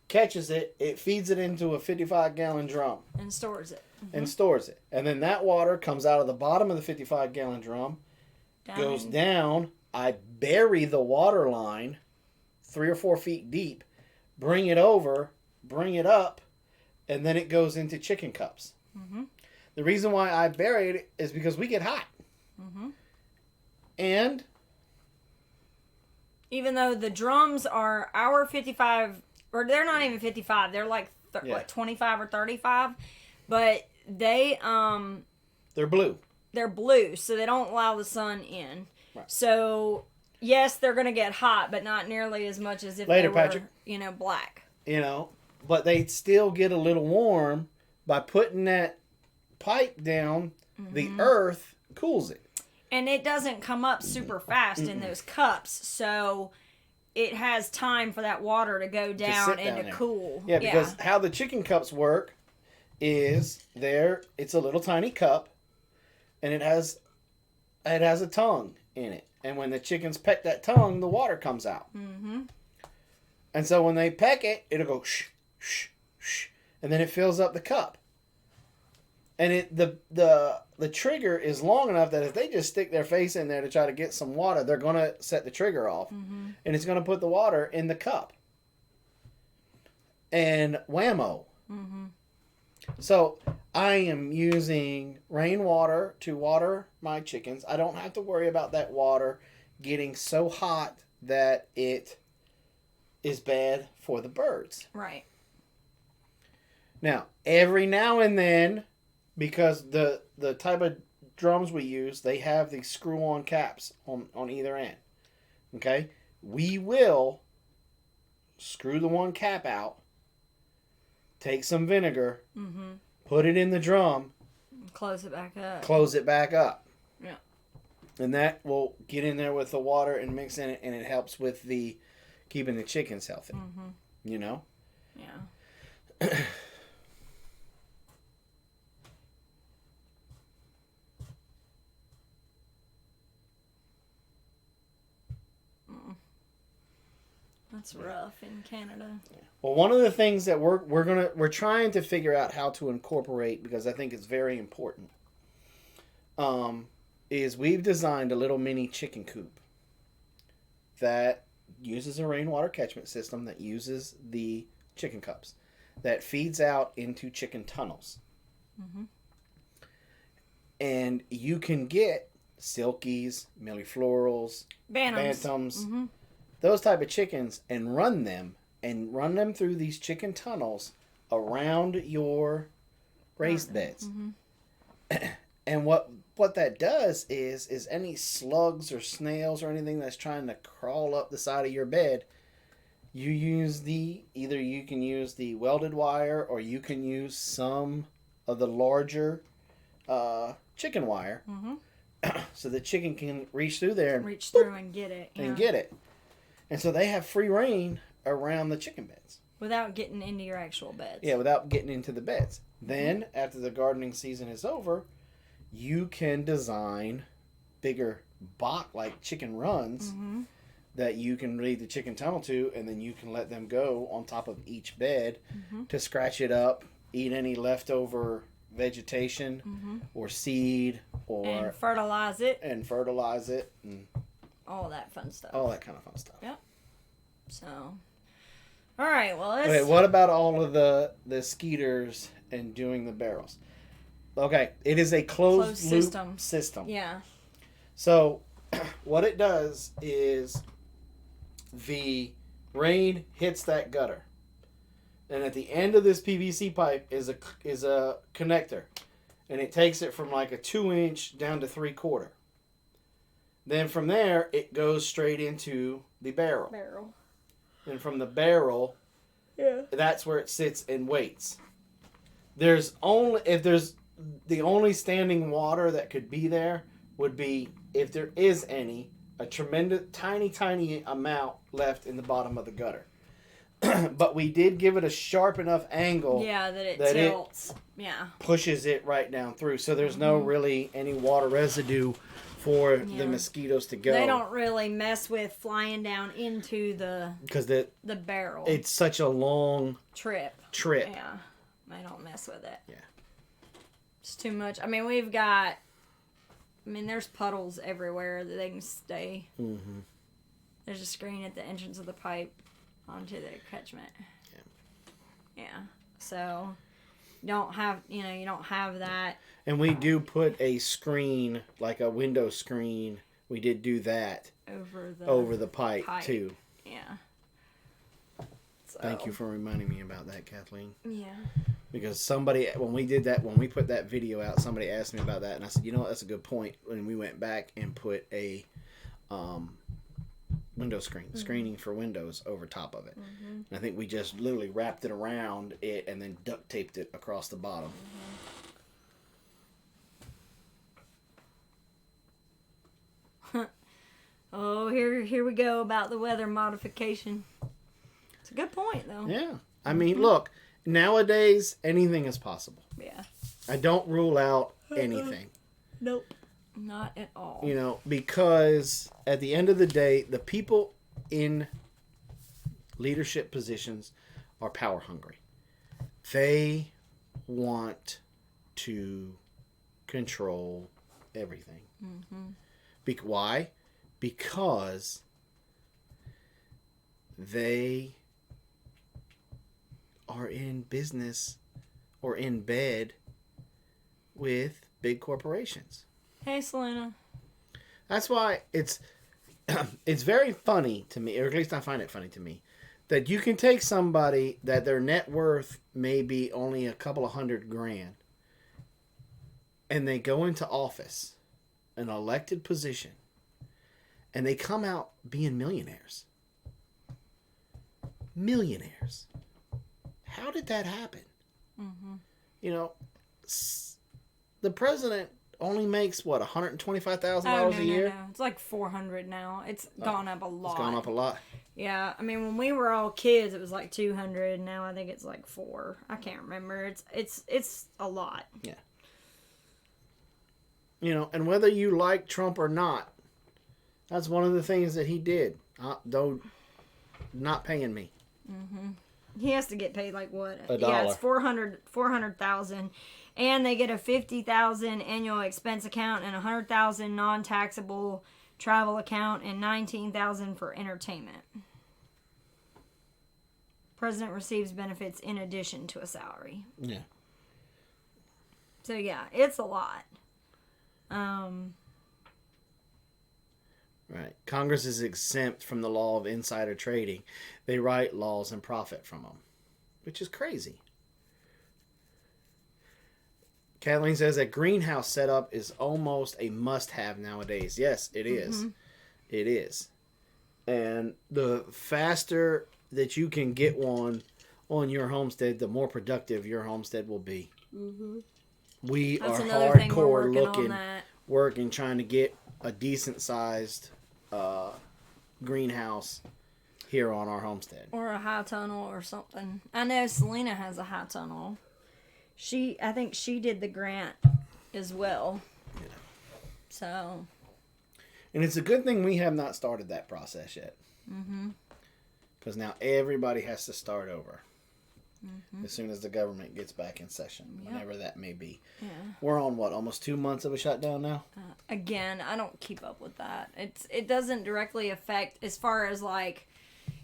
Catches it. It feeds it into a 55-gallon drum. And stores it. And stores it. And then that water comes out of the bottom of the 55-gallon drum. Goes down. I bury the water line 3 or 4 feet deep. Bring it over. Bring it up. And then it goes into chicken cups. The reason why I buried it is because we get hot. And even though the drums are our 55, or they're not even 55, they're like 25 or 35, but they're blue. They're blue, so they don't allow the sun in. Right. So yes, they're going to get hot, but not nearly as much as if they were, Patrick. Black. But they still get a little warm by putting that pipe down. The earth cools it. And it doesn't come up super fast in those cups, so it has time for that water to go down and to cool. Yeah, because how the chicken cups work is it's a little tiny cup, and it has a tongue in it. And when the chickens peck that tongue, the water comes out. And so when they peck it, it'll go shh, shh, shh, and then it fills up the cup. And the trigger is long enough that if they just stick their face in there to try to get some water, they're going to set the trigger off. And it's going to put the water in the cup. And whammo. So I am using rainwater to water my chickens. I don't have to worry about that water getting so hot that it is bad for the birds. Right. Now, every now and then, because the type of drums we use, they have these screw-on caps on either end. Okay? We will screw the one cap out, take some vinegar, put it in the drum, close it back up. Yeah. And that will get in there with the water and mix in it, and it helps with keeping the chickens healthy. You know? Yeah. That's rough in Canada. Well, one of the things that we're trying to figure out how to incorporate, because I think it's very important, is we've designed a little mini chicken coop that uses a rainwater catchment system that uses the chicken cups that feeds out into chicken tunnels. And you can get silkies, milliflorals, bantams, those type of chickens, and run them through these chicken tunnels around your raised beds. And what that does is any slugs or snails or anything that's trying to crawl up the side of your bed, you use either you can use the welded wire or you can use some of the larger chicken wire. Mm-hmm. So the chicken can reach through there and Reach through and get it. and get it. And so they have free reign around the chicken beds. Without getting into your actual beds. Yeah, without getting into the beds. Then, after the gardening season is over, you can design bigger like chicken runs that you can lead the chicken tunnel to, and then you can let them go on top of each bed to scratch it up, eat any leftover vegetation or seed and fertilize it. And all that fun stuff. All that kind of fun stuff. Yep. So, all right. Well, wait, what about all of the skeeters and doing the barrels? Okay, it is a closed loop system. Yeah. So, what it does is the rain hits that gutter, and at the end of this PVC pipe is a connector, and it takes it from like a 2-inch down to 3/4. Then from there, it goes straight into the barrel. And from the barrel, that's where it sits and waits. The only standing water that could be there would be, if there is any, a tremendous tiny amount left in the bottom of the gutter. But we did give it a sharp enough angle that it tilts. Pushes it right down through. So there's no really any water residue for the mosquitoes to go. They don't really mess with flying down into the barrel. It's such a long trip. Yeah. They don't mess with it. Yeah. It's too much. I mean, there's puddles everywhere that they can stay. Mm-hmm. There's a screen at the entrance of the pipe onto the catchment. Yeah. So you don't have that. And we do put a screen, like a window screen. We did do that over the pipe too. Yeah. So. Thank you for reminding me about that, Kathleen. Yeah. Because when we put that video out, somebody asked me about that, and I said, that's a good point. And we went back and put a window screening for windows over top of it. Mm-hmm. And I think we just literally wrapped it around it and then duct taped it across the bottom. Mm-hmm. Oh, here we go about the weather modification. It's a good point, though. Yeah. I mean, look, nowadays, anything is possible. Yeah. I don't rule out anything. Nope. Not at all. Because at the end of the day, the people in leadership positions are power hungry. They want to control everything. Mm-hmm. Why? Because they are in business or in bed with big corporations. Hey, Selena. That's why it's very funny to me, or at least I find it funny to me, that you can take somebody that their net worth may be only a couple of $100,000, and they go into office, an elected position, and they come out being millionaires. Millionaires. How did that happen? Mm-hmm. The president only makes $125,000 a year? No. It's like $400 now. It's gone up a lot. It's gone up a lot. Yeah, I mean, when we were all kids, it was like $200. Now I think it's like $400. I can't remember. It's a lot. Yeah. And whether you like Trump or not, that's one of the things that he did. Though not paying me. Mm-hmm. He has to get paid like what? $1. Yeah, it's $400,000, and they get a $50,000 annual expense account and $100,000 non-taxable travel account and $19,000 for entertainment. President receives benefits in addition to a salary. Yeah. So yeah, it's a lot. Right. Congress is exempt from the law of insider trading. They write laws and profit from them, which is crazy. Kathleen says that greenhouse setup is almost a must-have nowadays. Yes, it is. Mm-hmm. It is. And the faster that you can get one on your homestead, the more productive your homestead will be. Mm-hmm. We That's are another thing we're hardcore working on that. trying to get a decent sized greenhouse here on our homestead. Or a high tunnel or something. I know Selena has a high tunnel. I think she did the grant as well. Yeah. So. And it's a good thing we have not started that process yet. Mm-hmm. Because now everybody has to start over. As soon as the government gets back in session, whenever that may be. Yeah. We're on what, almost 2 months of a shutdown now? Again, I don't keep up with that. It doesn't directly affect as far as like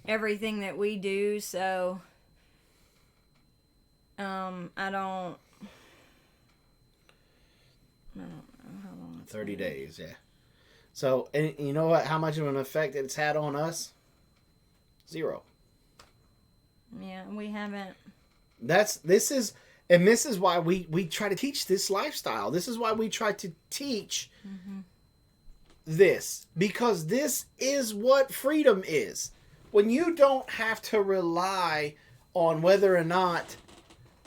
everything that we do, so I don't know how long. 30 days, yeah. So, and you know what? How much of an effect it's had on us? 0. Yeah, we haven't. This is why we try to teach this lifestyle. This is why we try to teach this, because this is what freedom is. When you don't have to rely on whether or not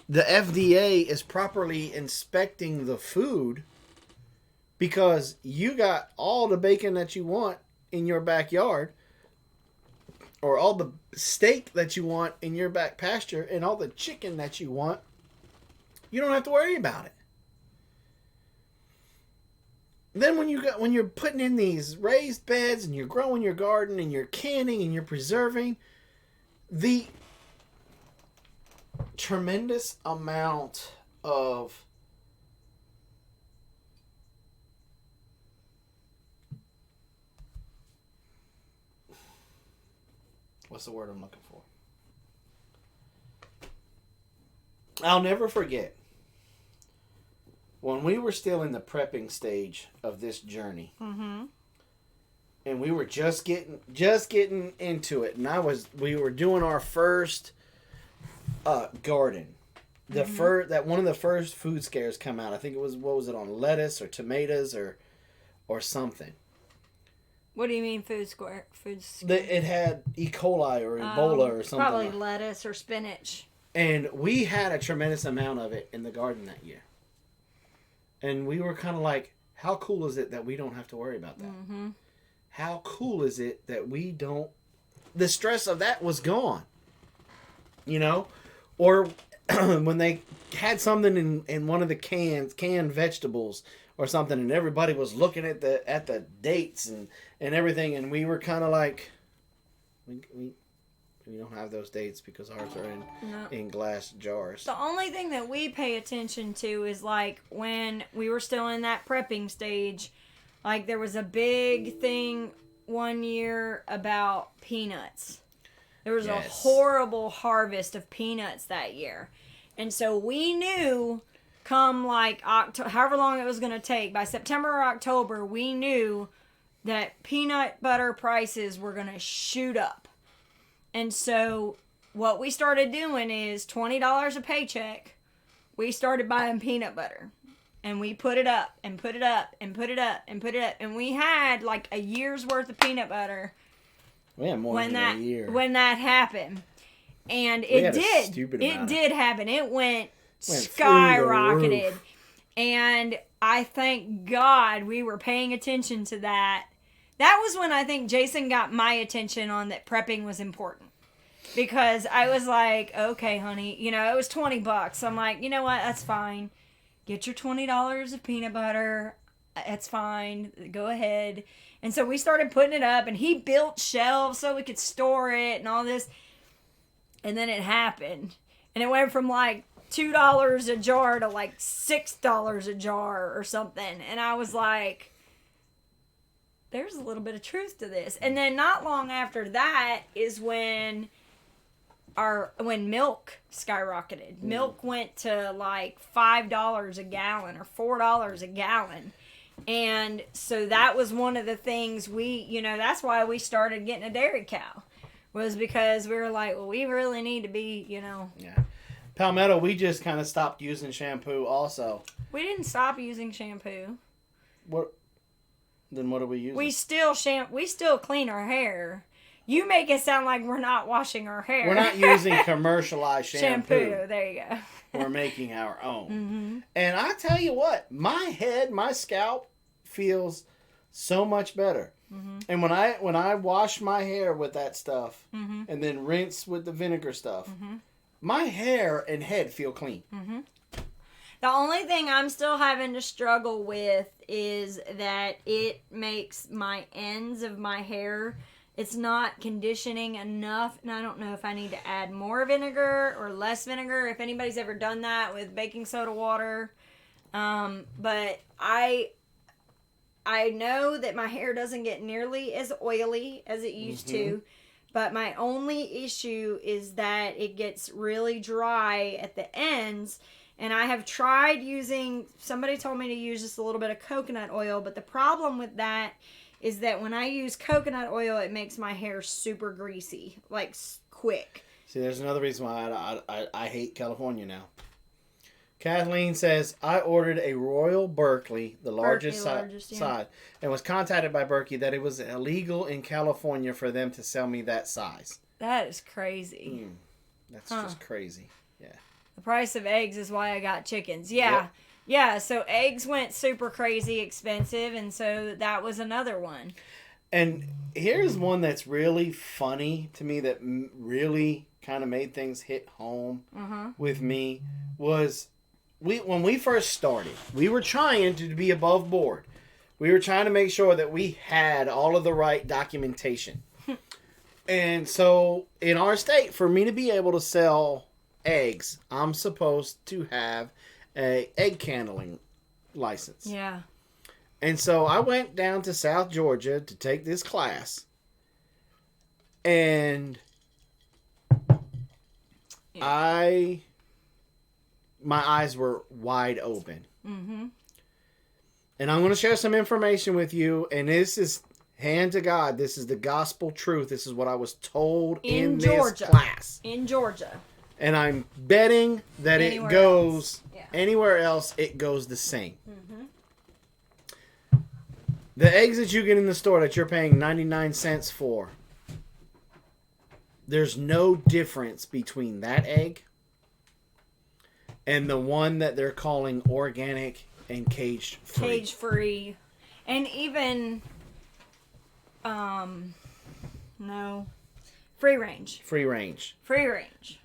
the FDA is properly inspecting the food, because you got all the bacon that you want in your backyard, or all the steak that you want in your back pasture, and all the chicken that you want, you don't have to worry about it. Then when you're putting in these raised beds and you're growing your garden and you're canning and you're preserving, the tremendous amount of what's the word I'm looking for? I'll never forget when we were still in the prepping stage of this journey, and we were just getting into it, and we were doing our first garden. That one of the first food scares come out. I think it was, what was it, on lettuce or tomatoes or something. What do you mean food scare? It had E. coli or Ebola or something. Probably lettuce or spinach. And we had a tremendous amount of it in the garden that year. And we were kind of like, how cool is it that we don't have to worry about that? Mm-hmm. How cool is it that we don't... The stress of that was gone. You know? Or when they had something in one of the canned vegetables or something, and everybody was looking at the dates and everything, and we were kind of like, we don't have those dates because ours are in glass jars. The only thing that we pay attention to is like when we were still in that prepping stage, like there was a big thing one year about peanuts. There was a horrible harvest of peanuts that year. And so we knew come like however long it was going to take, by September or October, we knew that peanut butter prices were going to shoot up. And so what we started doing is $20 a paycheck. We started buying peanut butter. And we put it up and put it up and put it up and put it up. And we had like a year's worth of peanut butter. We had more than a year. When that happened. And it did happen. It went skyrocketed. And I thank God we were paying attention to that. That was when I think Jason got my attention on that prepping was important. Because I was like, okay, honey, it was $20. I'm like, you know what? That's fine. Get your $20 of peanut butter. It's fine. Go ahead. And so we started putting it up, and he built shelves so we could store it and all this. And then it happened. And it went from like $2 a jar to like $6 a jar or something. And I was like, there's a little bit of truth to this. And then not long after that is when milk skyrocketed. Milk went to like $5 a gallon or $4 a gallon. And so that was one of the things that's why we started getting a dairy cow, was because we were like, well, we really need to be, Yeah. Palmetto, we just kind of stopped using shampoo also. We didn't stop using shampoo. Then what do we use? We still clean our hair. You make it sound like we're not washing our hair. We're not using commercialized shampoo. There you go. We're making our own. Mm-hmm. And I tell you what, my scalp feels so much better. Mm-hmm. And when I wash my hair with that stuff Mm-hmm. and then rinse with the vinegar stuff, Mm-hmm. my hair and head feel clean. Mm-hmm. The only thing I'm still having to struggle with is that it makes my ends of my hair, it's not conditioning enough, and I don't know if I need to add more vinegar or less vinegar, if anybody's ever done that with baking soda water. But I know that my hair doesn't get nearly as oily as it used to, but my only issue is that it gets really dry at the ends. And I have tried using, somebody told me to use just a little bit of coconut oil, but the problem with that is that when I use coconut oil, it makes my hair super greasy, like quick. See, there's another reason why I hate California now. Kathleen says, I ordered a Royal Berkeley, the largest size, and was contacted by Berkey that it was illegal in California for them to sell me that size. That is crazy. That's just crazy. Yeah. The price of eggs is why I got chickens. Yeah. Yep. Yeah, so eggs went super crazy expensive, and so that was another one. And here's one that's really funny to me that really kind of made things hit home with me was when we first started, we were trying to be above board. We were trying to make sure that we had all of the right documentation. And so in our state, for me to be able to sell eggs, I'm supposed to have a egg candling license. Yeah. And so I went down to South Georgia to take this class. And my eyes were wide open. Mm-hmm. And I'm going to share some information with you. And this is, hand to God, this is the gospel truth. This is what I was told in this class. In Georgia. And I'm betting that Anywhere it goes else. Yeah. anywhere else, it goes the same. Mm-hmm. The eggs that you get in the store that you're paying 99 cents for, there's no difference between that egg and the one that they're calling organic and cage free. Cage free. And even, no, free range. Free range. Free range.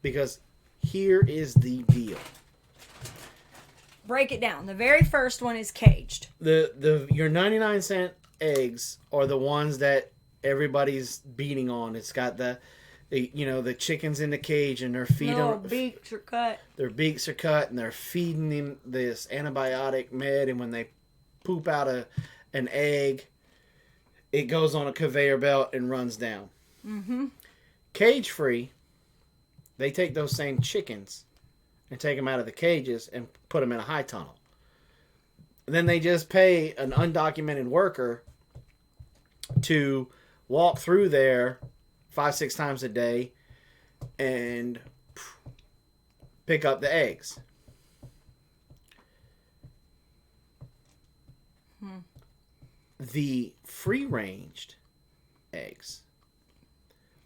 Because here is the deal. Break it down. The very first one is caged. Your 99 cent eggs are the ones that everybody's beating on. It's got the chickens in the cage and they're feeding them. Beaks are cut. Their beaks are cut and they're feeding them this antibiotic med, and when they poop out an egg, it goes on a conveyor belt and runs down. Mm-hmm. Cage free, they take those same chickens and take them out of the cages and put them in a high tunnel. And then they just pay an undocumented worker to walk through there 5-6 times a day and pick up the eggs. The free-ranged eggs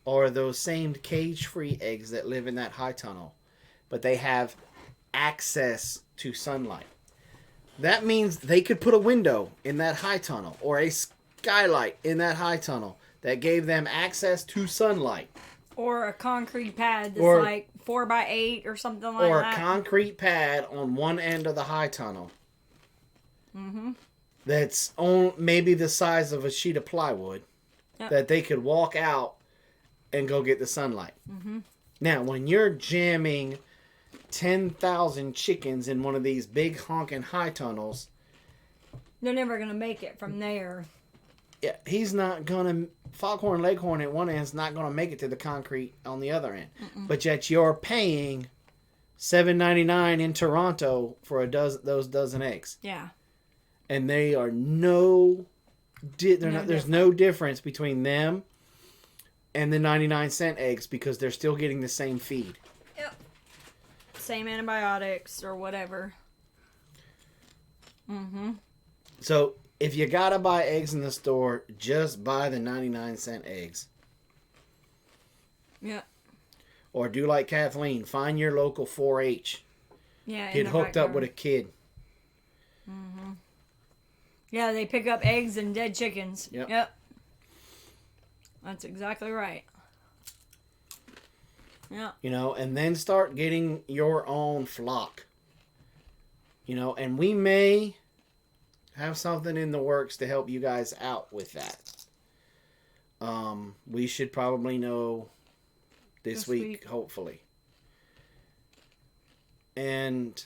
are those same cage-free eggs that live in that high tunnel, but they have access to sunlight. That means they could put a window in that high tunnel or a skylight in that high tunnel that gave them access to sunlight. Or a concrete pad that's like 4x8 or something like that. Or a concrete pad on one end of the high tunnel. Mm-hmm. That's on maybe the size of a sheet of plywood. Yep. That they could walk out and go get the sunlight. Mm-hmm. Now, when you're jamming 10,000 chickens in one of these big honking high tunnels, they're never going to make it from there. Yeah, he's not going to... Foghorn Leghorn at one end is not going to make it to the concrete on the other end. Mm-mm. But yet you're paying $7.99 in Toronto for those dozen eggs. Yeah. And they are there's no difference between them and the 99-cent eggs because they're still getting the same feed. Yep. Same antibiotics or whatever. Mm-hmm. So if you gotta buy eggs in the store, just buy the 99-cent eggs. Yeah. Or do like Kathleen. Find your local 4-H. Yeah. Get hooked up with a kid. Mm-hmm. Yeah, they pick up eggs and dead chickens. Yep. That's exactly right. Yeah. You know, and then start getting your own flock. You know, and we may have something in the works to help you guys out with that. We should probably know this week, hopefully. And,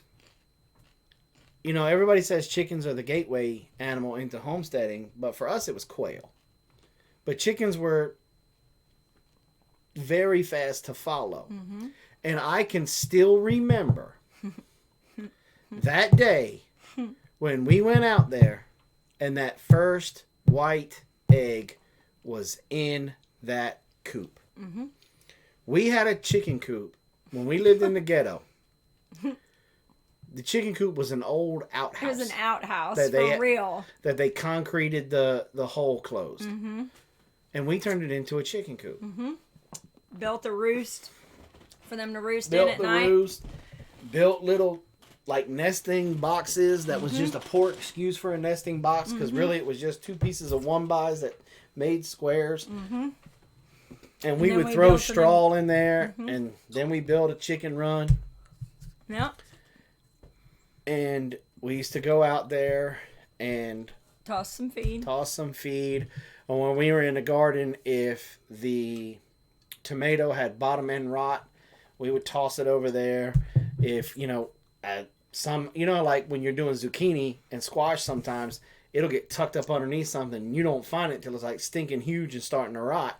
you know, everybody says chickens are the gateway animal into homesteading, but for us it was quail. But chickens were very fast to follow. Mm-hmm. And I can still remember that day when we went out there and that first white egg was in that coop. Mm-hmm. We had a chicken coop when we lived in the ghetto. The chicken coop was an old outhouse. It was an outhouse, for real. That they concreted the hole closed. Mm-hmm. And we turned it into a chicken coop. Mm-hmm. Built a roost for them to roost in at night. Built little, like, nesting boxes that was just a poor excuse for a nesting box, because really it was just 2 pieces of 1-bys that made squares. Mm-hmm. And we would throw straw in there, and then we built a chicken run. Yep. And we used to go out there and toss some feed. And when we were in the garden, if the tomato had bottom end rot, we would toss it over there. If, you know, like when you're doing zucchini and squash, sometimes it'll get tucked up underneath something and you don't find it till it's like stinking huge and starting to rot.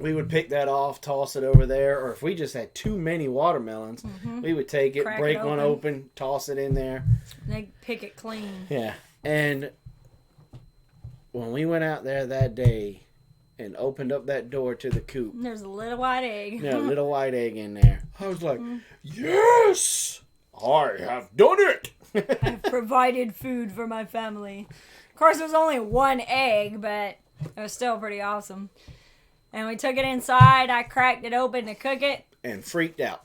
We would pick that off, toss it over there. Or if we just had too many watermelons, we would take it, break one open, toss it in there. They pick it clean. Yeah. And when we went out there that day and opened up that door to the coop, there's a little white egg. Yeah, a little white egg in there. I was like, yes, I have done it. I've provided food for my family. Of course, it was only 1 egg, but it was still pretty awesome. And we took it inside. I cracked it open to cook it. And freaked out.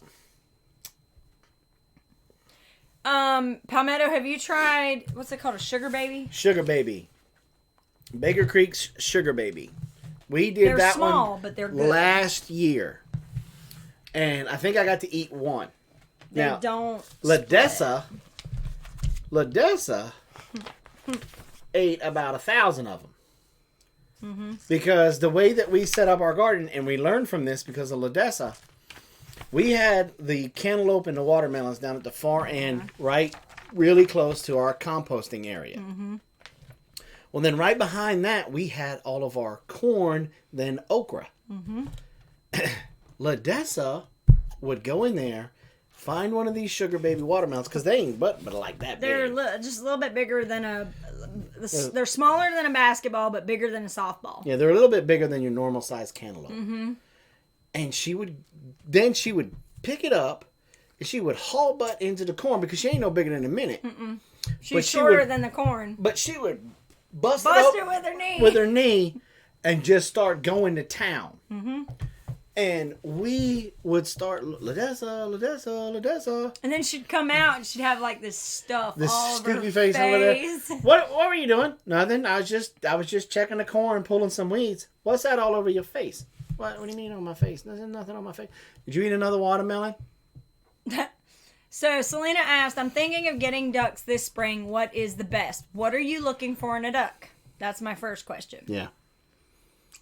Palmetto, have you tried, what's it called, a sugar baby? Sugar baby. Baker Creek's Sugar Baby. We did they're that small, one but they're good. Last year. And I think I got to eat one. They now, don't Ladessa ate about 1,000 of them. Mm-hmm. Because the way that we set up our garden, and we learned from this because of Ladessa, we had the cantaloupe and the watermelons down at the far end, right, really close to our composting area. Mm-hmm. Well, then right behind that, we had all of our corn, then okra. Mm-hmm. Ladessa would go in there, find one of these sugar baby watermelons, because they ain't but like that big. They're just a little bit bigger than they're smaller than a basketball, but bigger than a softball. Yeah, they're a little bit bigger than your normal size cantaloupe. Mm-hmm. And she would pick it up, and she would haul butt into the corn, because she ain't no bigger than a minute. Mm-mm. She's shorter than the corn. But she would bust it up with her knee and just start going to town. Mm-hmm. And we would start, Ladessa. And then she'd come out and she'd have like this stuff all over her face over there. What were you doing? Nothing. I was just checking the corn, pulling some weeds. What's that all over your face? What do you mean on my face? There's nothing on my face. Did you eat another watermelon? So Selena asked, I'm thinking of getting ducks this spring. What is the best? What are you looking for in a duck? That's my first question. Yeah.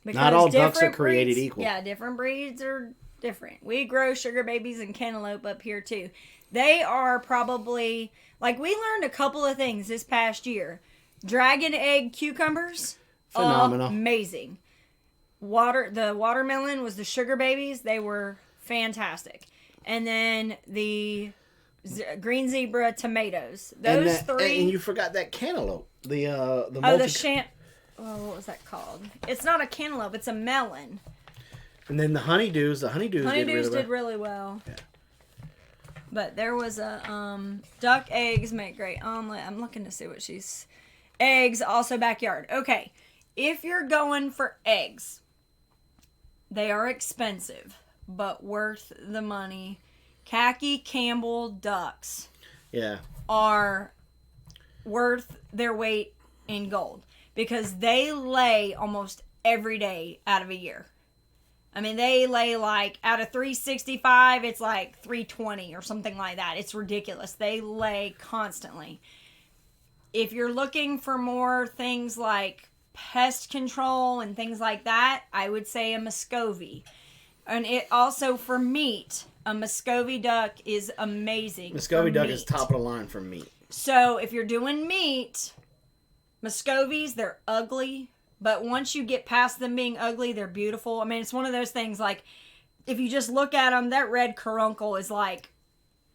Because not all ducks are created equal. Yeah, different breeds are different. We grow sugar babies and cantaloupe up here too. They are probably, like, we learned a couple of things this past year. Dragon egg cucumbers. Phenomenal. Amazing. The watermelon was the sugar babies. They were fantastic. And then the green zebra tomatoes. Those three. And you forgot that cantaloupe. What was that called? It's not a cantaloupe. It's a melon. And then the honeydews. Did really well. Yeah. But there was a duck eggs make great omelet. I'm looking to see what she's. Eggs, also backyard. Okay. If you're going for eggs, they are expensive, but worth the money. Khaki Campbell ducks are worth their weight in gold because they lay almost every day out of a year. I mean, they lay like out of 365, it's like 320 or something like that. It's ridiculous. They lay constantly. If you're looking for more things like pest control and things like that, I would say a Muscovy. And it also for meat, a Muscovy duck is amazing. Muscovy duck is top of the line for meat. So if you're doing meat, Muscovies, they're ugly. But once you get past them being ugly, they're beautiful. I mean, it's one of those things like, if you just look at them, that red caruncle is like,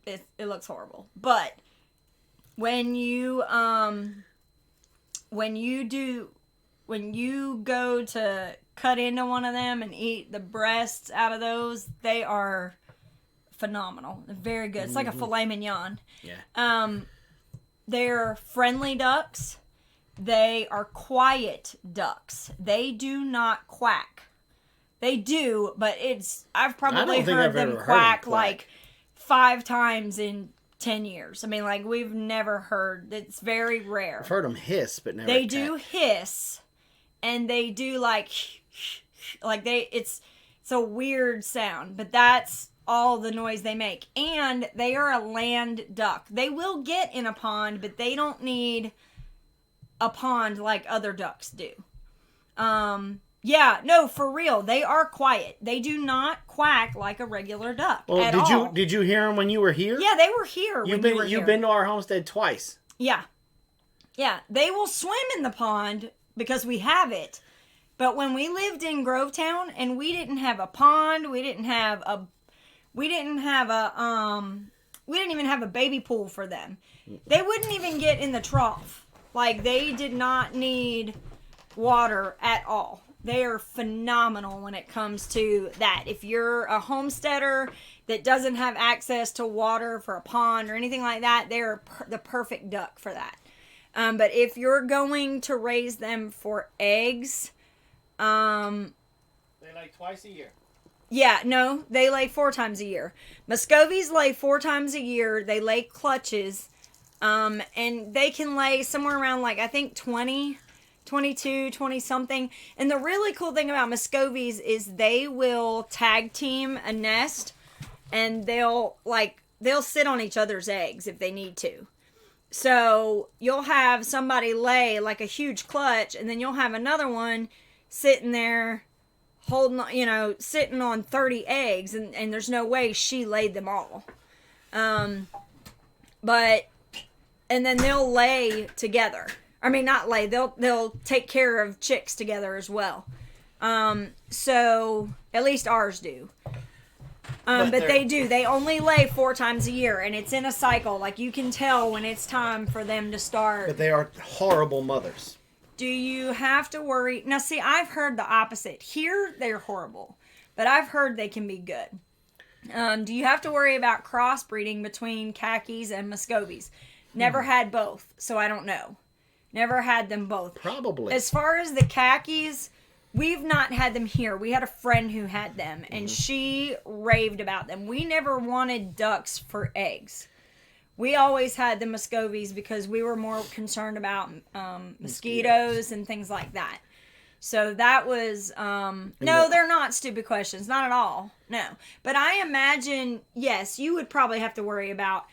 it looks horrible. But when you go to cut into one of them and eat the breasts out of those, they are phenomenal. They're very good. It's like a filet mignon. Yeah. They're friendly ducks. They are quiet ducks. They do not quack. They do, but I've probably heard them quack like 5 times in 10 years. I mean, like, we've never heard. It's very rare. I've heard them hiss, but never They do hiss, and they do like it's a weird sound, but that's all the noise they make. And they are a land duck. They will get in a pond, but they don't need a pond like other ducks do. Yeah, no, for real. They are quiet. They do not quack like a regular duck at all. Did you hear them when you were here? Yeah, they were here. You've been to our homestead twice. Yeah. Yeah, they will swim in the pond because we have it. But when we lived in Grovetown and we didn't have a pond, we didn't even have a baby pool for them. They wouldn't even get in the trough. Like, they did not need water at all. They are phenomenal when it comes to that. If you're a homesteader that doesn't have access to water for a pond or anything like that, they're the perfect duck for that. But if you're going to raise them for eggs, they lay twice a year. Yeah, no, they lay 4 times a year. Muscovies lay 4 times a year. They lay clutches. And they can lay somewhere around, like, I think 20 something. And the really cool thing about Muscovies is they will tag team a nest, and they'll sit on each other's eggs if they need to. So you'll have somebody lay like a huge clutch, and then you'll have another one sitting there sitting on 30 eggs, and there's no way she laid them all. And then they'll lay together. I mean, not lay. They'll take care of chicks together as well. So at least ours do. But they do. They only lay 4 times a year, and it's in a cycle. Like, you can tell when it's time for them to start. But they are horrible mothers. Do you have to worry? Now, see, I've heard the opposite. Here, they're horrible. But I've heard they can be good. Do you have to worry about crossbreeding between khakis and Muscovies? Never had both, so I don't know. Never had them both. Probably. As far as the khakis, we've not had them here. We had a friend who had them, and she raved about them. We never wanted ducks for eggs. We always had the Muscovies because we were more concerned about mosquitoes and things like that. So that was, no, they're not stupid questions. Not at all. No. But I imagine, yes, you would probably have to worry about.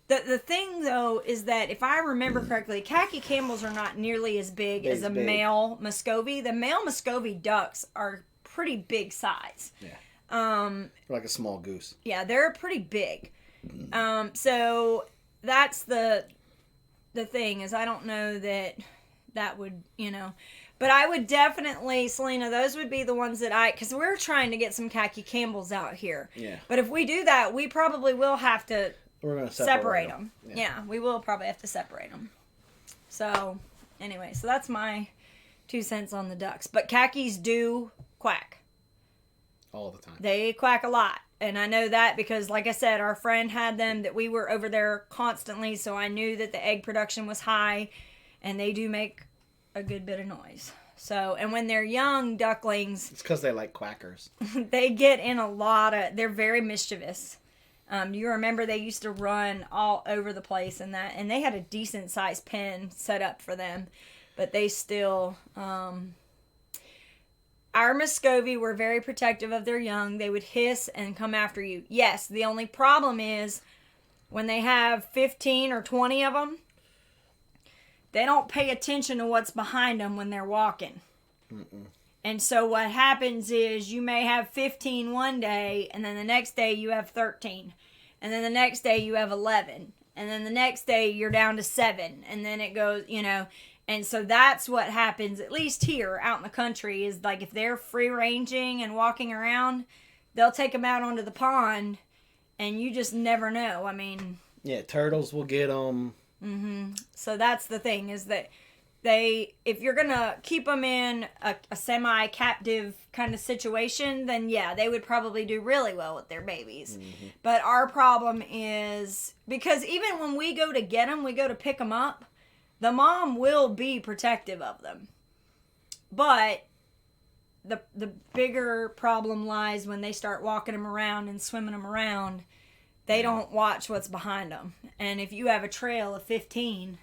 The thing, though, is that if I remember correctly, khaki Campbells are not nearly as big as a male Muscovy. The male Muscovy ducks are pretty big size. Yeah. Like a small goose. Yeah, they're pretty big. So that's the thing, is I don't know that would, But I would definitely, Selena, those would be the ones that because we're trying to get some khaki Campbells out here. Yeah. But if we do that, we probably will have to We're going to separate them. Yeah, we will probably have to separate them. So, anyway, so that's my 2 cents on the ducks. But khakis do quack. All the time. They quack a lot. And I know that because, like I said, our friend had them, that we were over there constantly, so I knew that the egg production was high, and they do make a good bit of noise. So, and when they're young ducklings, It's because they like quackers. they get in they're very mischievous. You remember they used to run all over the place and they had a decent sized pen set up for them, but they still, our Muscovy were very protective of their young. They would hiss and come after you. Yes, the only problem is when they have 15 or 20 of them, they don't pay attention to what's behind them when they're walking. Mm-mm. And so what happens is you may have 15 one day, and then the next day you have 13. And then the next day you have 11. And then the next day you're down to 7. And then it goes, And so that's what happens, at least here out in the country, is like if they're free ranging and walking around, they'll take them out onto the pond, and you just never know. I mean... Yeah, turtles will get them. Mm-hmm. So that's the thing, is that if you're going to keep them in a semi-captive kind of situation, then yeah, they would probably do really well with their babies. Mm-hmm. But our problem is, because even when we go to get them, we go to pick them up, the mom will be protective of them. But the bigger problem lies when they start walking them around and swimming them around. They don't watch what's behind them. And if you have a trail of 15,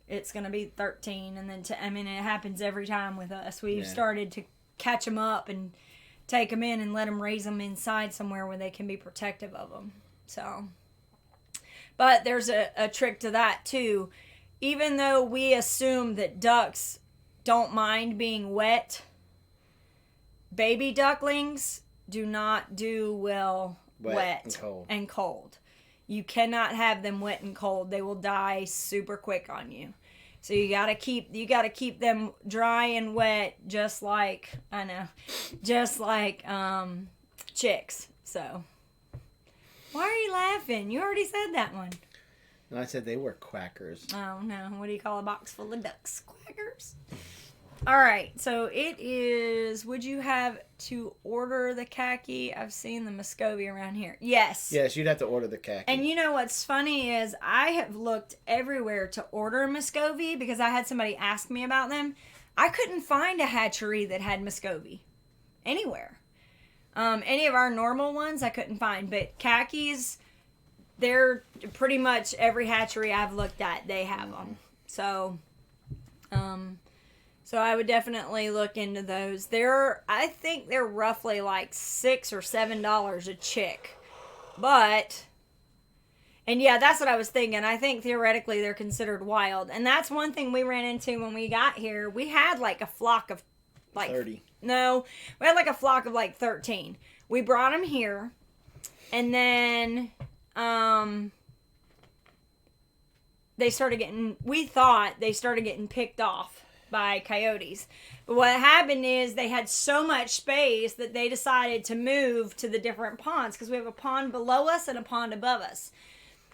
it's going to be 13. And then, it happens every time with us. We've started to catch them up and take them in and let them raise them inside somewhere where they can be protective of them. So, but there's a trick to that too. Even though we assume that ducks don't mind being wet, baby ducklings do not do well wet and cold. You cannot have them wet and cold. They will die super quick on you. So you gotta keep them dry and wet, just like chicks. So why are you laughing? You already said that one. And I said they were quackers. Oh no! What do you call a box full of ducks? Quackers. All right, so it is. Would you have to order the khaki? I've seen the Muscovy around here. Yes. Yes, you'd have to order the khaki. And you know what's funny is I have looked everywhere to order a Muscovy because I had somebody ask me about them. I couldn't find a hatchery that had Muscovy anywhere. Any of our normal ones I couldn't find, but khakis, they're pretty much every hatchery I've looked at, they have them. So, so I would definitely look into those. I think they're roughly like $6 or $7 a chick. But, and yeah, that's what I was thinking. I think theoretically they're considered wild. And that's one thing we ran into when we got here. We had like a flock of like 30. No, we had like a flock of like 13. We brought them here. And then we thought they started getting picked off by coyotes. But what happened is they had so much space that they decided to move to the different ponds, because we have a pond below us and a pond above us.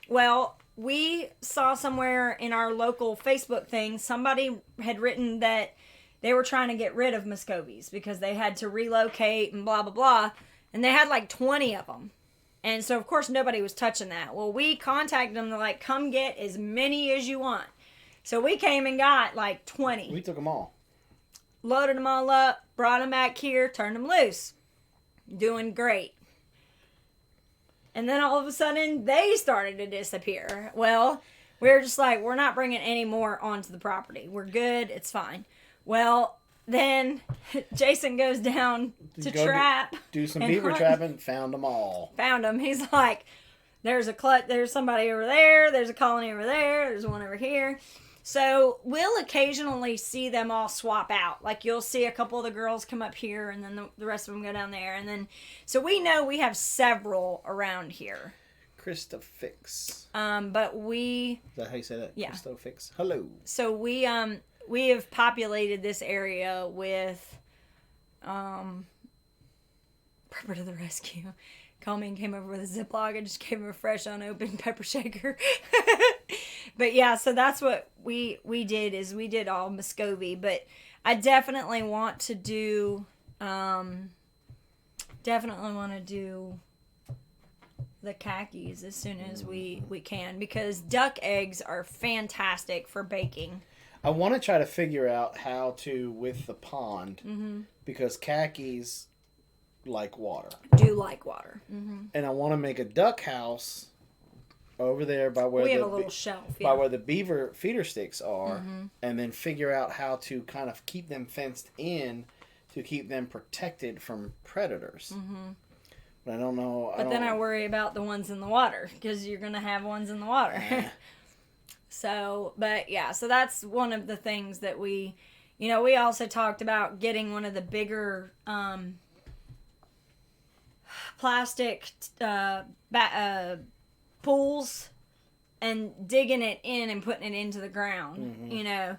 Well, we saw somewhere in our local Facebook thing, somebody had written that they were trying to get rid of Muscovies because they had to relocate and blah, blah, blah. And they had like 20 of them. And so, of course, nobody was touching that. Well, we contacted them. They're like, come get as many as you want. So we came and got like 20. We took them all. Loaded them all up, brought them back here, turned them loose. Doing great. And then all of a sudden, they started to disappear. Well, we were just like, we're not bringing any more onto the property. We're good. It's fine. Well, then Jason goes down to trap. Do some beaver trapping. Found them all. Found them. He's like, there's somebody over there. There's a colony over there. There's one over here. So we'll occasionally see them all swap out. Like you'll see a couple of the girls come up here and then the rest of them go down there. And then, so we know we have several around here. Christofix. But we... Is that how you say that? Yeah. Christofix. Hello. So we have populated this area with Prepper to the rescue. Coleman came over with a Ziploc and just gave him a fresh unopened pepper shaker. But yeah, so that's what we did, is we did all Muscovy. But I definitely want to do the khakis as soon as we can, because duck eggs are fantastic for baking. I want to try to figure out how to with the pond because khakis like water. Do like water. And I want to make a duck house over there by where we have a little shelf. By where the beaver feeder sticks are, and then figure out how to kind of keep them fenced in to keep them protected from predators. But I don't know. But then I worry about the ones in the water because you're going to have ones in the water. So, but yeah, so that's one of the things that we also talked about getting one of the bigger plastic pools and digging it in and putting it into the ground,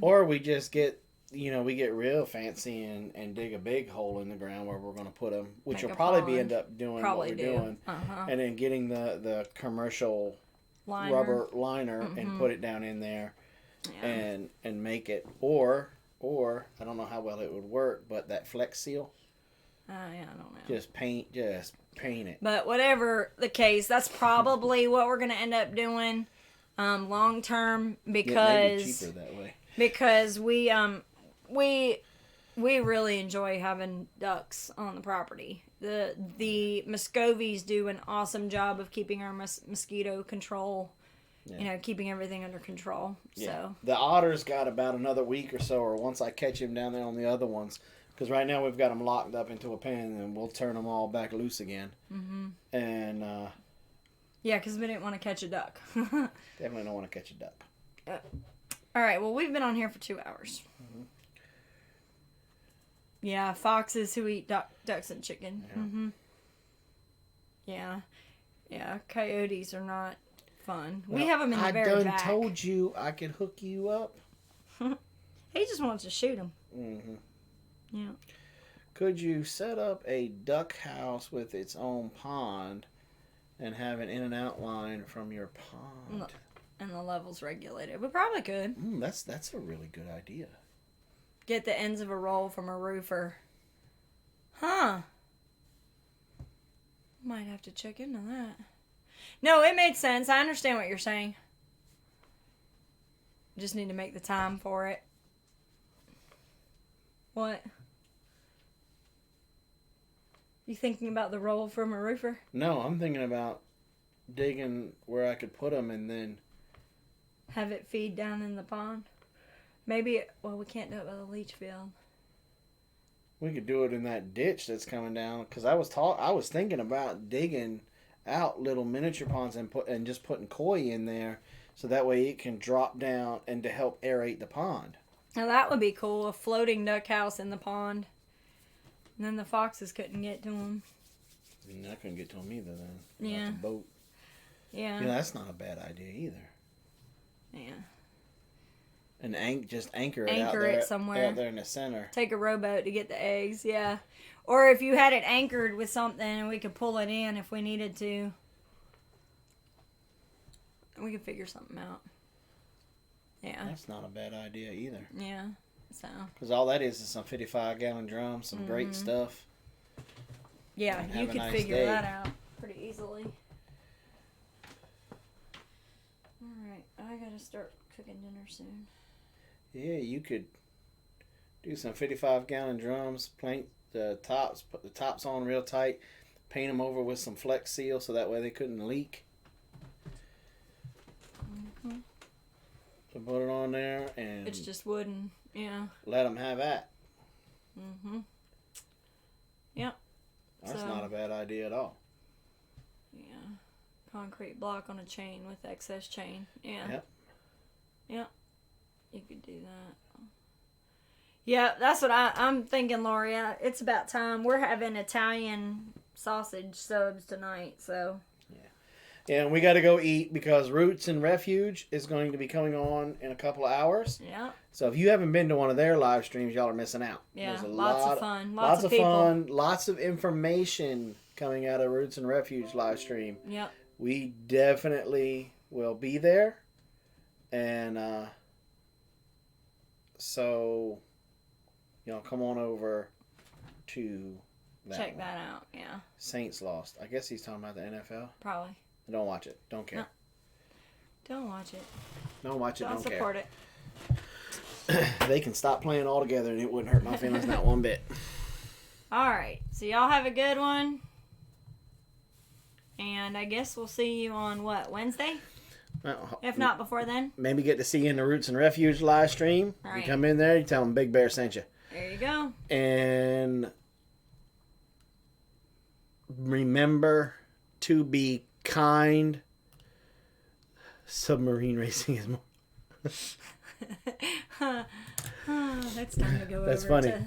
or we just get, we get real fancy and dig a big hole in the ground where we're going to put them, which will probably end up doing what we're doing. And then getting the commercial rubber liner and put it down in there and make it, or I don't know how well it would work, but that Flex Seal. I don't know. Just paint it. But whatever the case, that's probably what we're going to end up doing long term because cheaper that way. Because we really enjoy having ducks on the property. The Muscovies do an awesome job of keeping our mosquito control. Keeping everything under control. Yeah. So the otters got about another week or so, or once I catch him down there on the other ones. Because right now we've got them locked up into a pen, and we'll turn them all back loose again. And yeah, because we didn't want to catch a duck. Definitely don't want to catch a duck. All right. Well, we've been on here for 2 hours. Yeah, foxes who eat ducks and chicken. Yeah. Coyotes are not fun. Well, we have them in the very back. I done told you I could hook you up. He just wants to shoot them. Yeah. Could you set up a duck house with its own pond and have an in and out line from your pond? And the levels regulated. We probably could. That's a really good idea. Get the ends of a roll from a roofer. Huh. Might have to check into that. No, it made sense. I understand what you're saying. Just need to make the time for it. What? You thinking about the roll from a roofer? No, I'm thinking about digging where I could put them and then have it feed down in the pond. Maybe, we can't do it by the leach field. We could do it in that ditch that's coming down. Because I was thinking about digging out little miniature ponds and just putting koi in there, so that way it can drop down and to help aerate the pond. Now that would be cool, a floating duck house in the pond. And then the foxes couldn't get to them. I couldn't get to them either then. Yeah. The boat. Yeah. That's not a bad idea either. Yeah. And just anchor it out there. Anchor it somewhere. Out there in the center. Take a rowboat to get the eggs, yeah. Or if you had it anchored with something and we could pull it in if we needed to. We could figure something out. Yeah. That's not a bad idea either. Yeah. So. Because all that is some 55-gallon drums, some great stuff. Yeah, you could figure that out pretty easily. Alright, I gotta start cooking dinner soon. Yeah, you could do some 55-gallon drums, paint the tops, put the tops on real tight, paint them over with some Flex Seal so that way they couldn't leak. So put it on there and it's just wooden, yeah. Let them have that. Yep. That's not a bad idea at all. Yeah. Concrete block on a chain with excess chain. Yeah. Yep. Yep. You could do that. Yeah, that's what I'm thinking, Lori. It's about time. We're having Italian sausage subs tonight, so. Yeah, and we got to go eat because Roots and Refuge is going to be coming on in a couple of hours. Yeah. So if you haven't been to one of their live streams, y'all are missing out. Yeah, lots of fun. Lots of people. Fun. Lots of information coming out of Roots and Refuge live stream. Yep. We definitely will be there. And so, come on over to that Check one. that out, yeah. Saints lost. I guess he's talking about the NFL. Probably. Don't watch it. Don't care. No. Don't watch it. Don't watch it. Don't support care. it. they can stop playing altogether and it wouldn't hurt my feelings not one bit. All right. So y'all have a good one. And I guess we'll see you on what, Wednesday? Well, If not before then. maybe get to see you in the Roots and Refuge live stream. All right. You come in there, you tell them Big Bear sent you. There you go. And remember to be kind. Submarine racing is more. That's time to go That's over funny. to...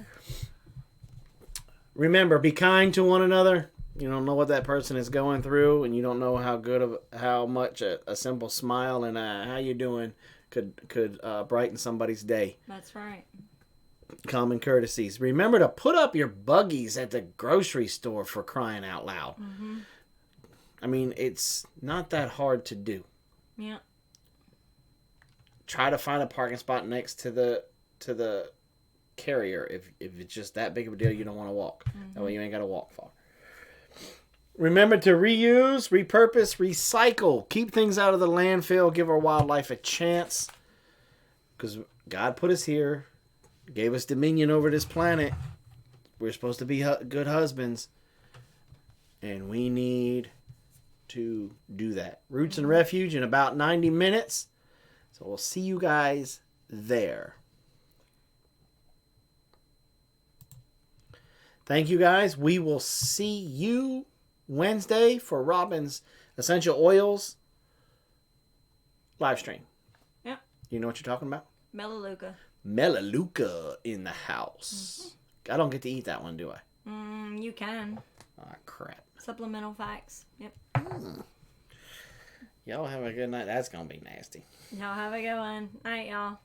Remember, be kind to one another. You don't know what that person is going through, and you don't know how much a simple smile and how you doing could brighten somebody's day. That's right. Common courtesies. Remember to put up your buggies at the grocery store, for crying out loud. Mm-hmm. I mean, it's not that hard to do. Yeah. Try to find a parking spot next to the carrier if it's just that big of a deal you don't want to walk. Mm-hmm. That way you ain't got to walk far. Remember to reuse, repurpose, recycle. Keep things out of the landfill. Give our wildlife a chance. Because God put us here. Gave us dominion over this planet. We're supposed to be good husbands. And we need to do that. Roots and Refuge in about 90 minutes. So we'll see you guys there. Thank you guys. We will see you Wednesday for Robyn's Essential Oils live stream. Yep. You know what you're talking about? Melaleuca. Melaleuca in the house. Mm-hmm. I don't get to eat that one, do I? You can. Ah, crap. Supplemental facts. Yep. Y'all have a good night. That's going to be nasty. Y'all have a good one. Night, y'all.